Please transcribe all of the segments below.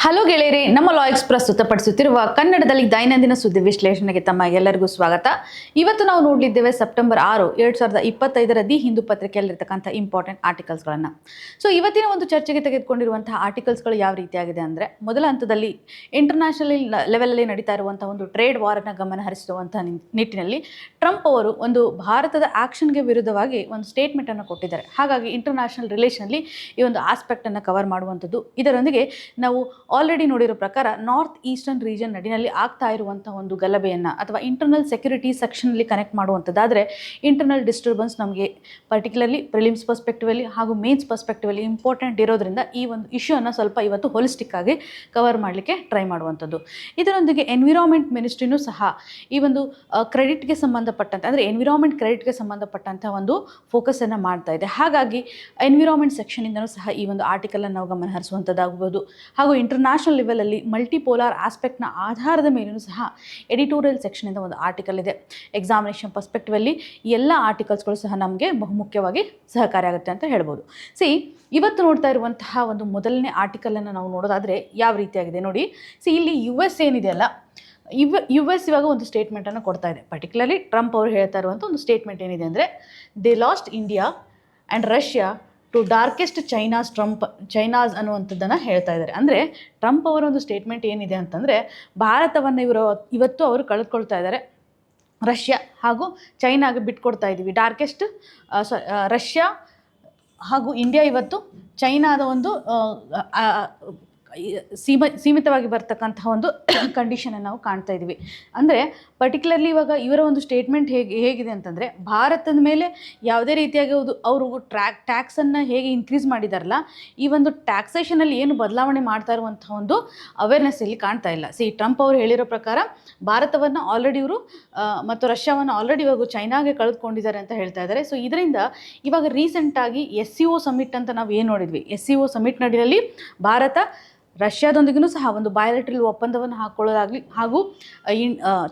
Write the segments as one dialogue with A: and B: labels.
A: Hello ಗೆಳೆಯರೇ, ನಮ್ಮ ಲಾ express ಪ್ರಸ್ತುತಪಡಿಸುತ್ತಿರುವ ಕನ್ನಡದಲ್ಲಿ ದೈನಂದಿನ ಸುದ್ದಿ ವಿಶ್ಲೇಷಣೆಗೆ ತಮ್ಮ ಎಲ್ಲರಿಗೂ ಸ್ವಾಗತ. ಇವತ್ತು ನಾವು ನೋಡಲಿದ್ದೇವೆ ಸೆಪ್ಟೆಂಬರ್ 6, 2025 ದಿ ಹಿಂದೂ ಪತ್ರಿಕೆಯಲ್ಲಿರ್ತಕ್ಕಂಥ ಇಂಪಾರ್ಟೆಂಟ್ ಆರ್ಟಿಕಲ್ಸ್ಗಳನ್ನು. ಸೊ ಇವತ್ತಿನ ಒಂದು ಚರ್ಚೆಗೆ ತೆಗೆದುಕೊಂಡಿರುವಂತಹ ಆರ್ಟಿಕಲ್ಸ್ಗಳು ಯಾವ ರೀತಿಯಾಗಿದೆ ಅಂದರೆ, ಮೊದಲ ಹಂತದಲ್ಲಿ ಇಂಟರ್ನ್ಯಾಷನಲ್ ಲೆವೆಲಲ್ಲಿ ನಡೀತಾ ಇರುವಂತಹ ಒಂದು ಟ್ರೇಡ್ ವಾರನ್ನು ಗಮನ ಹರಿಸುವಂತಹ ನಿಟ್ಟಿನಲ್ಲಿ ಟ್ರಂಪ್ ಅವರು ಒಂದು ಭಾರತದ ಆಕ್ಷನ್ಗೆ ವಿರುದ್ಧವಾಗಿ ಒಂದು ಸ್ಟೇಟ್ಮೆಂಟನ್ನು ಕೊಟ್ಟಿದ್ದಾರೆ. ಹಾಗಾಗಿ ಇಂಟರ್ನ್ಯಾಷನಲ್ ರಿಲೇಷನಲ್ಲಿ ಈ ಒಂದು ಆಸ್ಪೆಕ್ಟನ್ನು ಕವರ್ ಮಾಡುವಂಥದ್ದು. ಇದರೊಂದಿಗೆ ನಾವು ಆಲ್ರೆಡಿ ನೋಡಿರೋ ಪ್ರಕಾರ ನಾರ್ತ್ ಈಸ್ಟರ್ನ್ ರೀಜನ್ ನಡಿನಲ್ಲಿ ಆಗ್ತಾ ಇರುವಂಥ ಒಂದು ಗಲಭೆಯನ್ನು ಅಥವಾ ಇಂಟರ್ನಲ್ ಸೆಕ್ಯೂರಿಟಿ ಸೆಕ್ಷನಲ್ಲಿ ಕನೆಕ್ಟ್ ಮಾಡುವಂಥದ್ದಾದರೆ ಇಂಟರ್ನಲ್ ಡಿಸ್ಟರ್ಬೆನ್ಸ್ ನಮಗೆ ಪರ್ಟಿಕ್ಯುಲರ್ಲಿ ಪ್ರಿಲಿಮ್ಸ್ ಪರ್ಸ್ಪೆಕ್ಟಿವಲ್ಲಿ ಹಾಗೂ ಮೇನ್ಸ್ ಪರ್ಸ್ಪೆಕ್ಟಿವಲ್ಲಿ ಇಂಪಾರ್ಟೆಂಟ್ ಇರೋದ್ರಿಂದ ಈ ಒಂದು ಇಶ್ಯೂವನ್ನು ಸ್ವಲ್ಪ ಇವತ್ತು ಹೋಲಿಸ್ಟಿಕ್ ಆಗಿ ಕವರ್ ಮಾಡಲಿಕ್ಕೆ ಟ್ರೈ ಮಾಡುವಂಥದ್ದು. ಇದರೊಂದಿಗೆ ಎನ್ವಿರಾನ್ಮೆಂಟ್ ಮಿನಿಸ್ಟ್ರಿನೂ ಸಹ ಈ ಒಂದು ಕ್ರೆಡಿಟ್ಗೆ ಸಂಬಂಧಪಟ್ಟಂತೆ ಅಂದರೆ ಎನ್ವಿರಾನ್ಮೆಂಟ್ ಕ್ರೆಡಿಟ್ಗೆ ಸಂಬಂಧಪಟ್ಟಂಥ ಒಂದು ಫೋಕಸನ್ನು ಮಾಡ್ತಾ ಇದೆ. ಹಾಗಾಗಿ ಎನ್ವಿರಾನ್ಮೆಂಟ್ ಸೆಕ್ಷನಿಂದನೂ ಸಹ ಈ ಒಂದು ಆರ್ಟಿಕಲನ್ನು ನಾವು ಗಮನ ಹರಿಸುವಂಥದ್ದಾಗಬಹುದು. ಹಾಗೂ ಇಂಟರ್ನ್ಯಾಷನಲ್ ಲೆವೆಲಲ್ಲಿ ಮಲ್ಟಿಪೋಲಾರ್ ಆಸ್ಪೆಕ್ಟ್ನ ಆಧಾರದ ಮೇಲೂ ಸಹ ಎಡಿಟೋರಿಯಲ್ ಸೆಕ್ಷನಿಂದ ಒಂದು ಆರ್ಟಿಕಲ್ ಇದೆ. ಎಕ್ಸಾಮಿನೇಷನ್ ಪರ್ಸ್ಪೆಕ್ಟಿವಲ್ಲಿ ಎಲ್ಲ ಆರ್ಟಿಕಲ್ಸ್ಗಳು ಸಹ ನಮಗೆ ಬಹುಮುಖ್ಯವಾಗಿ ಸಹಕಾರಿಯಾಗುತ್ತೆ ಅಂತ ಹೇಳ್ಬೋದು. ಇವತ್ತು ನೋಡ್ತಾ ಇರುವಂತಹ ಒಂದು ಮೊದಲನೇ ಆರ್ಟಿಕಲನ್ನು ನಾವು ನೋಡೋದಾದರೆ ಯಾವ ರೀತಿಯಾಗಿದೆ ನೋಡಿ. ಇಲ್ಲಿ US ಏನಿದೆಯಲ್ಲ, US ಇವಾಗ ಒಂದು ಸ್ಟೇಟ್ಮೆಂಟನ್ನು ಕೊಡ್ತಾ ಇದೆ. ಪರ್ಟಿಕ್ಯುಲರ್ಲಿ ಟ್ರಂಪ್ ಅವರು ಹೇಳ್ತಾ ಇರುವಂಥ ಒಂದು ಸ್ಟೇಟ್ಮೆಂಟ್ ಏನಿದೆ ಅಂದರೆ, they lost India and Russia to darkest China's ಅನ್ನುವಂಥದ್ದನ್ನು ಹೇಳ್ತಾ ಇದ್ದಾರೆ. ಅಂದರೆ ಟ್ರಂಪ್ ಅವರ ಒಂದು ಸ್ಟೇಟ್ಮೆಂಟ್ ಏನಿದೆ ಅಂತಂದರೆ, ಭಾರತವನ್ನು ಇವತ್ತು ಅವರು ಕಳೆದುಕೊಳ್ತಾ ಇದ್ದಾರೆ, ರಷ್ಯಾ ಹಾಗೂ ಚೈನಾಗೆ ಬಿಟ್ಕೊಡ್ತಾ ಇದ್ದೀವಿ. ರಷ್ಯಾ ಹಾಗೂ ಇಂಡಿಯಾ ಇವತ್ತು ಚೈನಾದ ಒಂದು ಸೀಮಿತವಾಗಿ ಬರ್ತಕ್ಕಂತಹ ಒಂದು ಕಂಡೀಷನನ್ನು ನಾವು ಕಾಣ್ತಾ ಇದ್ದೀವಿ. ಅಂದರೆ ಪರ್ಟಿಕ್ಯುಲರ್ಲಿ ಇವಾಗ ಇವರ ಒಂದು ಸ್ಟೇಟ್ಮೆಂಟ್ ಹೇಗಿದೆ ಅಂತಂದರೆ, ಭಾರತದ ಮೇಲೆ ಯಾವುದೇ ರೀತಿಯಾಗಿ ಅವರು ಟ್ಯಾಕ್ಸನ್ನು ಹೇಗೆ ಇನ್ಕ್ರೀಸ್ ಮಾಡಿದಾರಲ್ಲ, ಈ ಒಂದು ಟ್ಯಾಕ್ಸೇಷನಲ್ಲಿ ಏನು ಬದಲಾವಣೆ ಮಾಡ್ತಾ ಇರುವಂಥ ಒಂದು ಅವೇರ್ನೆಸ್ ಇಲ್ಲಿ ಕಾಣ್ತಾ ಇಲ್ಲ. ಟ್ರಂಪ್ ಅವರು ಹೇಳಿರೋ ಪ್ರಕಾರ ಭಾರತವನ್ನು ಆಲ್ರೆಡಿ ಇವರು ಮತ್ತು ರಷ್ಯಾವನ್ನು ಆಲ್ರೆಡಿ ಇವಾಗ ಚೈನಾಗೆ ಕಳೆದುಕೊಂಡಿದ್ದಾರೆ ಅಂತ ಹೇಳ್ತಾ ಇದ್ದಾರೆ. ಇದರಿಂದ ಇವಾಗ ರೀಸೆಂಟಾಗಿ SCO ಸಮಿಟ್ ಅಂತ ನಾವು ಏನು ನೋಡಿದ್ವಿ, SCO ಸಮಿಟ್ ನಡಿನಲ್ಲಿ ಭಾರತ ರಷ್ಯಾದೊಂದಿಗೂ ಸಹ ಒಂದು ಬಯಲಾಟ್ರಲ್ ಒಪ್ಪಂದವನ್ನು ಹಾಕ್ಕೊಳ್ಳೋದಾಗಲಿ ಹಾಗೂ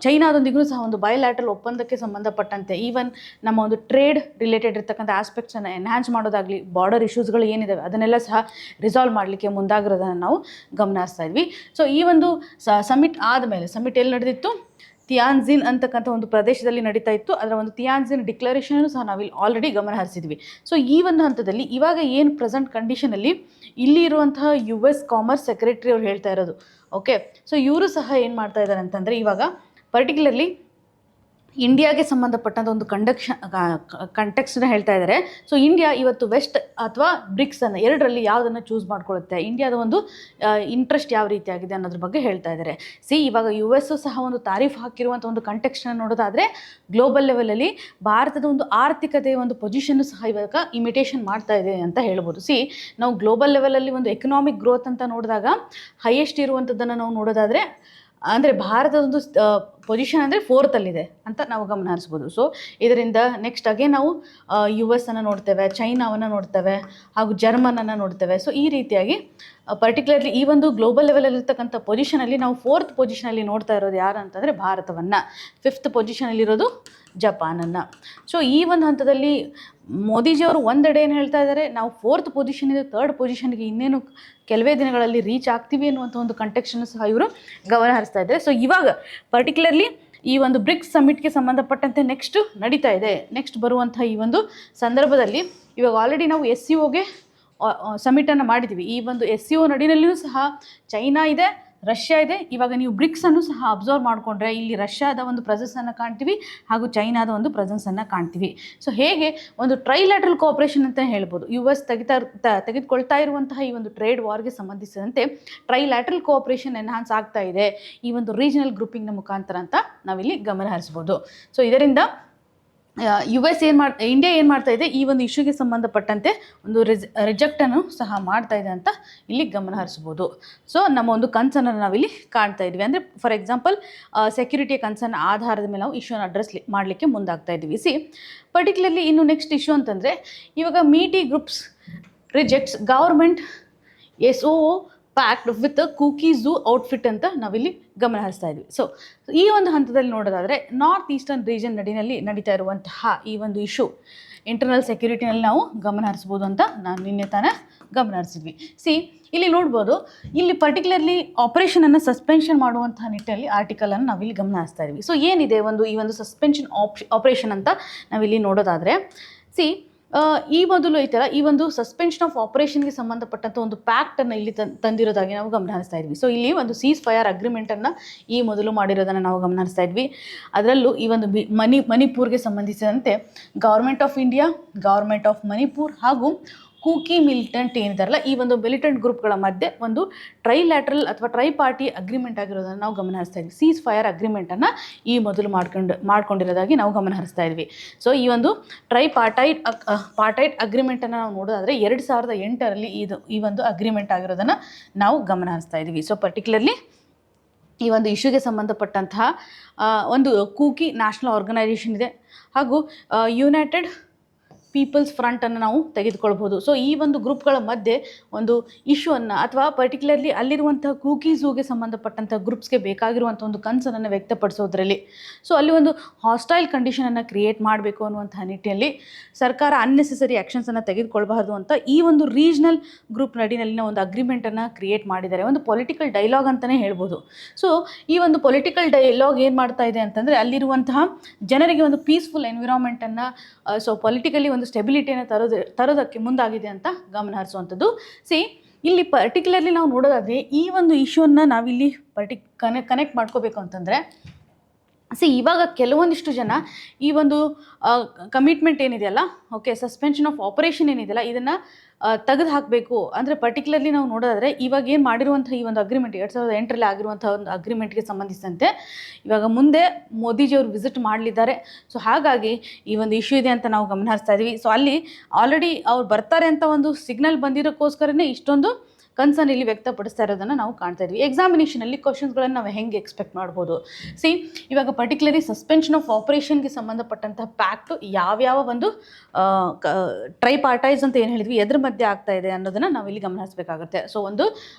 A: ಚೈನಾದೊಂದಿಗೂ ಸಹ ಒಂದು ಬಯಲಾಟ್ರಲ್ ಒಪ್ಪಂದಕ್ಕೆ ಸಂಬಂಧಪಟ್ಟಂತೆ ಈವನ್ ನಮ್ಮ ಒಂದು ಟ್ರೇಡ್ ರಿಲೇಟೆಡ್ ಇರ್ತಕ್ಕಂಥ ಆಸ್ಪೆಕ್ಟ್ಸನ್ನು ಎನ್ಹ್ಯಾನ್ಸ್ ಮಾಡೋದಾಗಲಿ, ಬಾರ್ಡರ್ ಇಶ್ಯೂಸ್ಗಳು ಏನಿದ್ದಾವೆ ಅದನ್ನೆಲ್ಲ ಸಹ ರಿಸಾಲ್ವ್ ಮಾಡಲಿಕ್ಕೆ ಮುಂದಾಗಿರೋದನ್ನು ನಾವು ಗಮನಿಸ್ತಾ ಇದ್ವಿ. ಈ ಒಂದು ಸಮಿಟ್ ಆದಮೇಲೆ, ಸಮಿಟ್ ಎಲ್ಲಿ ನಡೆದಿತ್ತು, ತಿಯಾನ್ಜಿನ್ ಅಂತಕ್ಕಂಥ ಒಂದು ಪ್ರದೇಶದಲ್ಲಿ ನಡೀತಾ ಇತ್ತು. ಅದರ ಒಂದು ತಿಯಾನ್ಜಿನ್ ಡಿಕ್ಲರೇಷನ್ ಸಹ ನಾವಿಲ್ಲಿ ಆಲ್ರೆಡಿ ಗಮನ ಹರಿಸಿದ್ವಿ. ಈ ಒಂದು ಹಂತದಲ್ಲಿ ಇವಾಗ ಏನು ಪ್ರೆಸೆಂಟ್ ಕಂಡೀಷನಲ್ಲಿ ಇಲ್ಲಿ ಇರುವಂತಹ US ಕಾಮರ್ಸ್ ಸೆಕ್ರೆಟರಿ ಅವ್ರು ಹೇಳ್ತಾ ಇರೋದು. ಓಕೆ, ಇವರು ಸಹ ಏನು ಮಾಡ್ತಾ ಇದ್ದಾರೆ ಅಂತಂದರೆ, ಇವಾಗ ಪರ್ಟಿಕ್ಯುಲರ್ಲಿ ಇಂಡಿಯಾಗೆ ಸಂಬಂಧಪಟ್ಟಂಥ ಒಂದು ಕಂಟೆಕ್ಸ್ನ ಹೇಳ್ತಾ ಇದ್ದಾರೆ. ಇಂಡಿಯಾ ಇವತ್ತು ವೆಸ್ಟ್ ಅಥವಾ ಬ್ರಿಕ್ಸನ್ನು ಎರಡರಲ್ಲಿ ಯಾವುದನ್ನು ಚೂಸ್ ಮಾಡ್ಕೊಳ್ಳುತ್ತೆ, ಇಂಡಿಯಾದ ಒಂದು ಇಂಟ್ರೆಸ್ಟ್ ಯಾವ ರೀತಿಯಾಗಿದೆ ಅನ್ನೋದ್ರ ಬಗ್ಗೆ ಹೇಳ್ತಾ ಇದ್ದಾರೆ. ಇವಾಗ US ಸಹ ಒಂದು ತಾರೀಫ್ ಹಾಕಿರುವಂಥ ಒಂದು ಕಂಟೆಕ್ಸ್ನ ನೋಡೋದಾದರೆ, ಗ್ಲೋಬಲ್ ಲೆವೆಲಲ್ಲಿ ಭಾರತದ ಒಂದು ಆರ್ಥಿಕತೆಯ ಒಂದು ಪೊಸಿಷನ್ನು ಸಹ ಇವಾಗ ಇಮಿಟೇಷನ್ ಮಾಡ್ತಾ ಇದೆ ಅಂತ ಹೇಳ್ಬೋದು. ನಾವು ಗ್ಲೋಬಲ್ ಲೆವೆಲಲ್ಲಿ ಒಂದು ಎಕನಾಮಿಕ್ ಗ್ರೋತ್ ಅಂತ ನೋಡಿದಾಗ ಹೈಯೆಸ್ಟ್ ಇರುವಂಥದ್ದನ್ನು ನಾವು ನೋಡೋದಾದರೆ, ಅಂದರೆ ಭಾರತದ ಒಂದು ಪೊಸಿಷನ್ ಅಂದರೆ 4th ಅಲ್ಲಿದೆ ಅಂತ ನಾವು ಗಮನ ಹರಿಸ್ಬೋದು. ಇದರಿಂದ ನೆಕ್ಸ್ಟ್ ಅಗೇನ್ ನಾವು US ಅನ್ನು ನೋಡ್ತೇವೆ, ಚೈನಾವನ್ನು ನೋಡ್ತೇವೆ ಹಾಗೂ ಜರ್ಮನನ್ನು ನೋಡ್ತೇವೆ. ಈ ರೀತಿಯಾಗಿ ಪರ್ಟಿಕ್ಯುಲರ್ಲಿ ಈ ಒಂದು ಗ್ಲೋಬಲ್ ಲೆವೆಲಲ್ಲಿರ್ತಕ್ಕಂಥ ಪೊಸಿಷನಲ್ಲಿ ನಾವು 4th ಪೊಸಿಷನಲ್ಲಿ ನೋಡ್ತಾ ಇರೋದು ಯಾರು ಅಂತಂದರೆ ಭಾರತವನ್ನು, 5th ಪೊಸಿಷನಲ್ಲಿರೋದು ಜಪಾನನ್ನು. ಈ ಒಂದು ಹಂತದಲ್ಲಿ ಮೋದಿಜಿಯವರು ಒಂದೆಡೆ ಏನು ಹೇಳ್ತಾ ಇದ್ದಾರೆ, ನಾವು 4th ಪೊಸಿಷನಿಂದ 3rd ಪೊಸಿಷನ್ಗೆ ಇನ್ನೇನು ಕೆಲವೇ ದಿನಗಳಲ್ಲಿ ರೀಚ್ ಆಗ್ತೀವಿ ಅನ್ನುವಂಥ ಒಂದು ಕಂಟೆಕ್ಸ್ಟನ್ನು ಸಹ ಇವರು ಗಮನ ಹರಿಸ್ತಾ ಇದ್ದಾರೆ. ಇವಾಗ ಪರ್ಟಿಕ್ಯುಲರ್ಲಿ ಈ ಒಂದು ಬ್ರಿಕ್ಸ್ ಸಮಿಟ್ಗೆ ಸಂಬಂಧಪಟ್ಟಂತೆ ನೆಕ್ಸ್ಟ್ ನಡೀತಾ ಇದೆ. ನೆಕ್ಸ್ಟ್ ಬರುವಂಥ ಈ ಒಂದು ಸಂದರ್ಭದಲ್ಲಿ ಇವಾಗ ಆಲ್ರೆಡಿ ನಾವು SCOಗೆ ಸಮಿಟನ್ನು ಮಾಡಿದ್ದೀವಿ. ಈ ಒಂದು SCO ನಡಿನಲ್ಲಿಯೂ ಸಹ ಚೈನಾ ಇದೆ, ರಷ್ಯಾ ಇದೆ. ಇವಾಗ ನೀವು ಬ್ರಿಕ್ಸನ್ನು ಸಹ ಅಬ್ಸರ್ವ್ ಮಾಡಿಕೊಂಡ್ರೆ ಇಲ್ಲಿ ರಷ್ಯಾದ ಒಂದು ಪ್ರೆಸೆನ್ಸನ್ನು ಕಾಣ್ತೀವಿ ಹಾಗೂ ಚೈನಾದ ಒಂದು ಪ್ರೆಸೆನ್ಸನ್ನು ಕಾಣ್ತೀವಿ. ಹೇಗೆ ಒಂದು ಟ್ರೈಲ್ಯಾಟ್ರಲ್ ಕೋಆಪರೇಷನ್ ಅಂತ ಹೇಳ್ಬೋದು. US ತೆಗೆದುಕೊಳ್ತಾ ಇರುವಂತಹ ಈ ಒಂದು ಟ್ರೇಡ್ ವಾರ್ಗೆ ಸಂಬಂಧಿಸಿದಂತೆ ಟ್ರೈಲ್ಯಾಟ್ರಲ್ ಕೋಆಪರೇಷನ್ ಎನ್ಹಾನ್ಸ್ ಆಗ್ತಾ ಇದೆ ಈ ಒಂದು ರೀಜನಲ್ ಗ್ರೂಪಿಂಗ್ನ ಮುಖಾಂತರ ಅಂತ ನಾವಿಲ್ಲಿ ಗಮನ ಹರಿಸ್ಬೋದು. ಇದರಿಂದ ಇಂಡಿಯಾ ಏನು ಮಾಡ್ತಾ ಇದೆ, ಈ ಒಂದು ಇಶ್ಯೂಗೆ ಸಂಬಂಧಪಟ್ಟಂತೆ ಒಂದು ರಿಜೆಕ್ಟನ್ನು ಸಹ ಮಾಡ್ತಾ ಇದೆ ಅಂತ ಇಲ್ಲಿ ಗಮನ ಹರಿಸ್ಬೋದು. ನಮ್ಮ ಒಂದು ಕನ್ಸರ್ನನ್ನು ನಾವಿಲ್ಲಿ ಕಾಣ್ತಾ ಇದ್ವಿ. ಅಂದರೆ ಫಾರ್ ಎಕ್ಸಾಂಪಲ್ ಸೆಕ್ಯೂರಿಟಿಯ ಕನ್ಸರ್ನ್ ಆಧಾರದ ಮೇಲೆ ನಾವು ಇಶ್ಯೂನ ಅಡ್ರೆಸ್ ಮಾಡಲಿಕ್ಕೆ ಮುಂದಾಗ್ತಾ ಇದ್ವಿ. ಪರ್ಟಿಕ್ಯುಲರ್ಲಿ ಇನ್ನು ನೆಕ್ಸ್ಟ್ ಇಶ್ಯೂ ಅಂತಂದರೆ, ಇವಾಗ Meitei groups rejects government SOO packed with Kuki Zo outfit ಅಂತ ನಾವಿಲ್ಲಿ ಗಮನ ಹರಿಸ್ತಾ ಇದ್ವಿ. ಈ ಒಂದು ಹಂತದಲ್ಲಿ ನೋಡೋದಾದರೆ ನಾರ್ತ್ ಈಸ್ಟರ್ನ್ ರೀಜನ್ ನಡಿನಲ್ಲಿ ನಡೀತಾ ಇರುವಂತಹ ಈ ಒಂದು ಇಶ್ಯೂ ಇಂಟರ್ನಲ್ ಸೆಕ್ಯೂರಿಟಿನಲ್ಲಿ ನಾವು ಗಮನ ಹರಿಸ್ಬೋದು ಅಂತ ನಾನು ನಿನ್ನೆ ತಾನೇ ಗಮನ ಹರಿಸಿದ್ವಿ. ಇಲ್ಲಿ ನೋಡ್ಬೋದು, ಇಲ್ಲಿ ಪರ್ಟಿಕ್ಯುಲರ್ಲಿ ಆಪರೇಷನನ್ನು ಸಸ್ಪೆನ್ಷನ್ ಮಾಡುವಂತಹ ನಿಟ್ಟಿನಲ್ಲಿ ಆರ್ಟಿಕಲನ್ನು ನಾವಿಲ್ಲಿ ಗಮನ ಹರಿಸ್ತಾ ಇದ್ವಿ. ಸೊ ಏನಿದೆ ಈ ಒಂದು ಸಸ್ಪೆನ್ಷನ್ ಆಪರೇಷನ್ ಅಂತ ನಾವಿಲ್ಲಿ ನೋಡೋದಾದರೆ ಈ ಮೊದಲು ಐತಲ್ಲ, ಈ ಒಂದು ಸಸ್ಪೆನ್ಷನ್ ಆಫ್ ಆಪರೇಷನ್ಗೆ ಸಂಬಂಧಪಟ್ಟಂಥ ಒಂದು ಪ್ಯಾಕ್ಟನ್ನು ಇಲ್ಲಿ ತಂದಿರೋದಾಗಿ ನಾವು ಗಮನ ಹರಿಸ್ತಾ ಇದ್ವಿ. ಸೊ ಇಲ್ಲಿ ಒಂದು ಸೀಸ್ ಫೈರ್ ಅಗ್ರಿಮೆಂಟನ್ನು ಈ ಮೊದಲು ಮಾಡಿರೋದನ್ನು ನಾವು ಗಮನ ಹರಿಸ್ತಾ ಇದ್ವಿ. ಅದರಲ್ಲೂ ಈ ಒಂದು ಮಣಿಪುರ್ಗೆ ಸಂಬಂಧಿಸಿದಂತೆ government of India, government of Manipur ಹಾಗೂ ಕೂಕಿ ಮಿಲಿಟೆಂಟ್ ಏನಿದಾರಲ್ಲ, ಈ ಒಂದು ಮಿಲಿಟೆಂಟ್ ಗ್ರೂಪ್ಗಳ ಮಧ್ಯೆ ಒಂದು ಟ್ರೈಲ್ಯಾಟ್ರಲ್ ಅಥವಾ ಟ್ರೈ ಪಾರ್ಟಿ ಅಗ್ರಿಮೆಂಟ್ ಆಗಿರೋದನ್ನು ನಾವು ಗಮನ ಹರಿಸ್ತಾ ಇದ್ವಿ. ಸೀಸ್ ಫೈರ್ ಅಗ್ರಿಮೆಂಟನ್ನು ಈ ಮೊದಲು ಮಾಡ್ಕೊಂಡಿರೋದಾಗಿ ನಾವು ಗಮನ ಹರಿಸ್ತಾ ಇದ್ವಿ. ಸೊ ಈ ಒಂದು ಪಾರ್ಟೈಟ್ ಅಗ್ರಿಮೆಂಟನ್ನು ನಾವು ನೋಡೋದಾದರೆ 2008ರಲ್ಲಿ ಈ ಒಂದು ಅಗ್ರಿಮೆಂಟ್ ಆಗಿರೋದನ್ನು ನಾವು ಗಮನ ಹರಿಸ್ತಾ ಇದ್ವಿ. ಸೊ ಪರ್ಟಿಕ್ಯುಲರ್ಲಿ ಈ ಒಂದು ಇಶ್ಯೂಗೆ ಸಂಬಂಧಪಟ್ಟಂತಹ ಒಂದು ಕೂಕಿ ನ್ಯಾಷನಲ್ ಆರ್ಗನೈಸೇಷನ್ ಇದೆ ಹಾಗೂ ಯುನೈಟೆಡ್ ಪೀಪಲ್ಸ್ ಫ್ರಂಟನ್ನು ನಾವು ತೆಗೆದುಕೊಳ್ಬೋದು. ಸೊ ಈ ಒಂದು ಗ್ರೂಪ್ಗಳ ಮಧ್ಯೆ ಒಂದು ಇಶ್ಯೂವನ್ನು ಅಥವಾ ಪರ್ಟಿಕ್ಯುಲರ್ಲಿ ಅಲ್ಲಿರುವಂಥ ಕೂಕೀಸೂಗೆ ಸಂಬಂಧಪಟ್ಟಂಥ ಗ್ರೂಪ್ಸ್ಗೆ ಬೇಕಾಗಿರುವಂಥ ಒಂದು ಕನ್ಸರ್ನನ್ನು ವ್ಯಕ್ತಪಡಿಸೋದ್ರಲ್ಲಿ, ಸೊ ಅಲ್ಲಿ ಒಂದು ಹಾಸ್ಟೈಲ್ ಕಂಡೀಷನನ್ನು ಕ್ರಿಯೇಟ್ ಮಾಡಬೇಕು ಅನ್ನುವಂಥ ನಿಟ್ಟಿನಲ್ಲಿ ಸರ್ಕಾರ ಅನ್ನೆಸೆಸರಿ ಆ್ಯಕ್ಷನ್ಸನ್ನು ತೆಗೆದುಕೊಳ್ಬಾರ್ದು ಅಂತ ಈ ಒಂದು ರೀಜ್ನಲ್ ಗ್ರೂಪ್ ನಡಿನಲ್ಲಿನ ಒಂದು ಅಗ್ರಿಮೆಂಟನ್ನು ಕ್ರಿಯೇಟ್ ಮಾಡಿದ್ದಾರೆ. ಒಂದು ಪೊಲಿಟಿಕಲ್ ಡೈಲಾಗ್ ಅಂತಲೇ ಹೇಳ್ಬೋದು. ಸೊ ಈ ಒಂದು ಪೊಲಿಟಿಕಲ್ ಡೈಲಾಗ್ ಏನು ಮಾಡ್ತಾ ಇದೆ ಅಂತಂದರೆ, ಅಲ್ಲಿರುವಂತಹ ಜನರಿಗೆ ಒಂದು ಪೀಸ್ಫುಲ್ ಎನ್ವಿರಾನ್ಮೆಂಟನ್ನು, ಸೊ ಪೊಲಿಟಿಕಲಿ ಒಂದು ಸ್ಟೆಬಿಲಿಟಿಯನ್ನು ತರೋದಕ್ಕೆ ಮುಂದಾಗಿದೆ ಅಂತ ಗಮನ ಹರಿಸುವಂಥದ್ದು. ಇಲ್ಲಿ ಪರ್ಟಿಕ್ಯುಲರ್ಲಿ ನಾವು ನೋಡೋದಾದರೆ ಈ ಒಂದು ಇಶ್ಯೂವನ್ನು ನಾವಿಲ್ಲಿ ಕನೆಕ್ಟ್ ಮಾಡ್ಕೋಬೇಕು ಅಂತಂದರೆ, ಇವಾಗ ಕೆಲವೊಂದಿಷ್ಟು ಜನ ಈ ಒಂದು ಕಮಿಟ್ಮೆಂಟ್ ಏನಿದೆಯಲ್ಲ, ಓಕೆ, ಸಸ್ಪೆನ್ಷನ್ ಆಫ್ ಆಪರೇಷನ್ ಏನಿದೆಯಲ್ಲ, ಇದನ್ನು ತೆಗೆದು ಹಾಕಬೇಕು ಅಂದರೆ ಪರ್ಟಿಕ್ಯುಲರ್ಲಿ ನಾವು ನೋಡೋದಾದರೆ ಇವಾಗ ಏನು ಮಾಡಿರುವಂಥ ಈ ಒಂದು ಅಗ್ರಿಮೆಂಟ್ 2008ರಲ್ಲಿ ಆಗಿರುವಂಥ ಒಂದು ಅಗ್ರಿಮೆಂಟ್ಗೆ ಸಂಬಂಧಿಸಿದಂತೆ ಇವಾಗ ಮುಂದೆ ಮೋದಿಜಿಯವರು ವಿಸಿಟ್ ಮಾಡಲಿದ್ದಾರೆ. ಸೊ ಹಾಗಾಗಿ ಈ ಒಂದು ಇಶ್ಯೂ ಇದೆ ಅಂತ ನಾವು ಗಮನ ಹರಿಸ್ತಾ ಇದ್ದೀವಿ. ಸೊ ಅಲ್ಲಿ ಆಲ್ರೆಡಿ ಅವ್ರು ಬರ್ತಾರೆ ಅಂತ ಒಂದು ಸಿಗ್ನಲ್ ಬಂದಿರೋಕ್ಕೋಸ್ಕರನೇ ಇಷ್ಟೊಂದು ಕನ್ಸರ್ನ್ ಇಲ್ಲಿ ವ್ಯಕ್ತಪಡಿಸ್ತಾ ಇರೋದನ್ನು ನಾವು ಕಾಣ್ತಾ ಇದ್ವಿ. ಎಕ್ಸಾಮಿನೇಷನಲ್ಲಿ ಕ್ವಶನ್ಸ್ಗಳನ್ನು ನಾವು ಹೆಂಗೆ ಎಕ್ಸ್ಪೆಕ್ಟ್ ಮಾಡ್ಬೋದು? ಇವಾಗ ಪರ್ಟಿಕ್ಯುಲರ್ಲಿ ಸಸ್ಪೆನ್ಷನ್ ಆಫ್ ಆಪರೇಷನ್ಗೆ ಸಂಬಂಧಪಟ್ಟಂಥ ಪ್ಯಾಕ್ಟು ಯಾವ್ಯಾವ ಒಂದು ಟ್ರೈಪಾರ್ಟೈಸ್ ಅಂತ ಏನು ಹೇಳಿದ್ವಿ, ಎದ್ರ ಮಧ್ಯೆ ಆಗ್ತಾ ಇದೆ ಅನ್ನೋದನ್ನು ನಾವು ಇಲ್ಲಿ ಗಮನಿಸಬೇಕಾಗುತ್ತೆ. ಸೊ ಒಂದು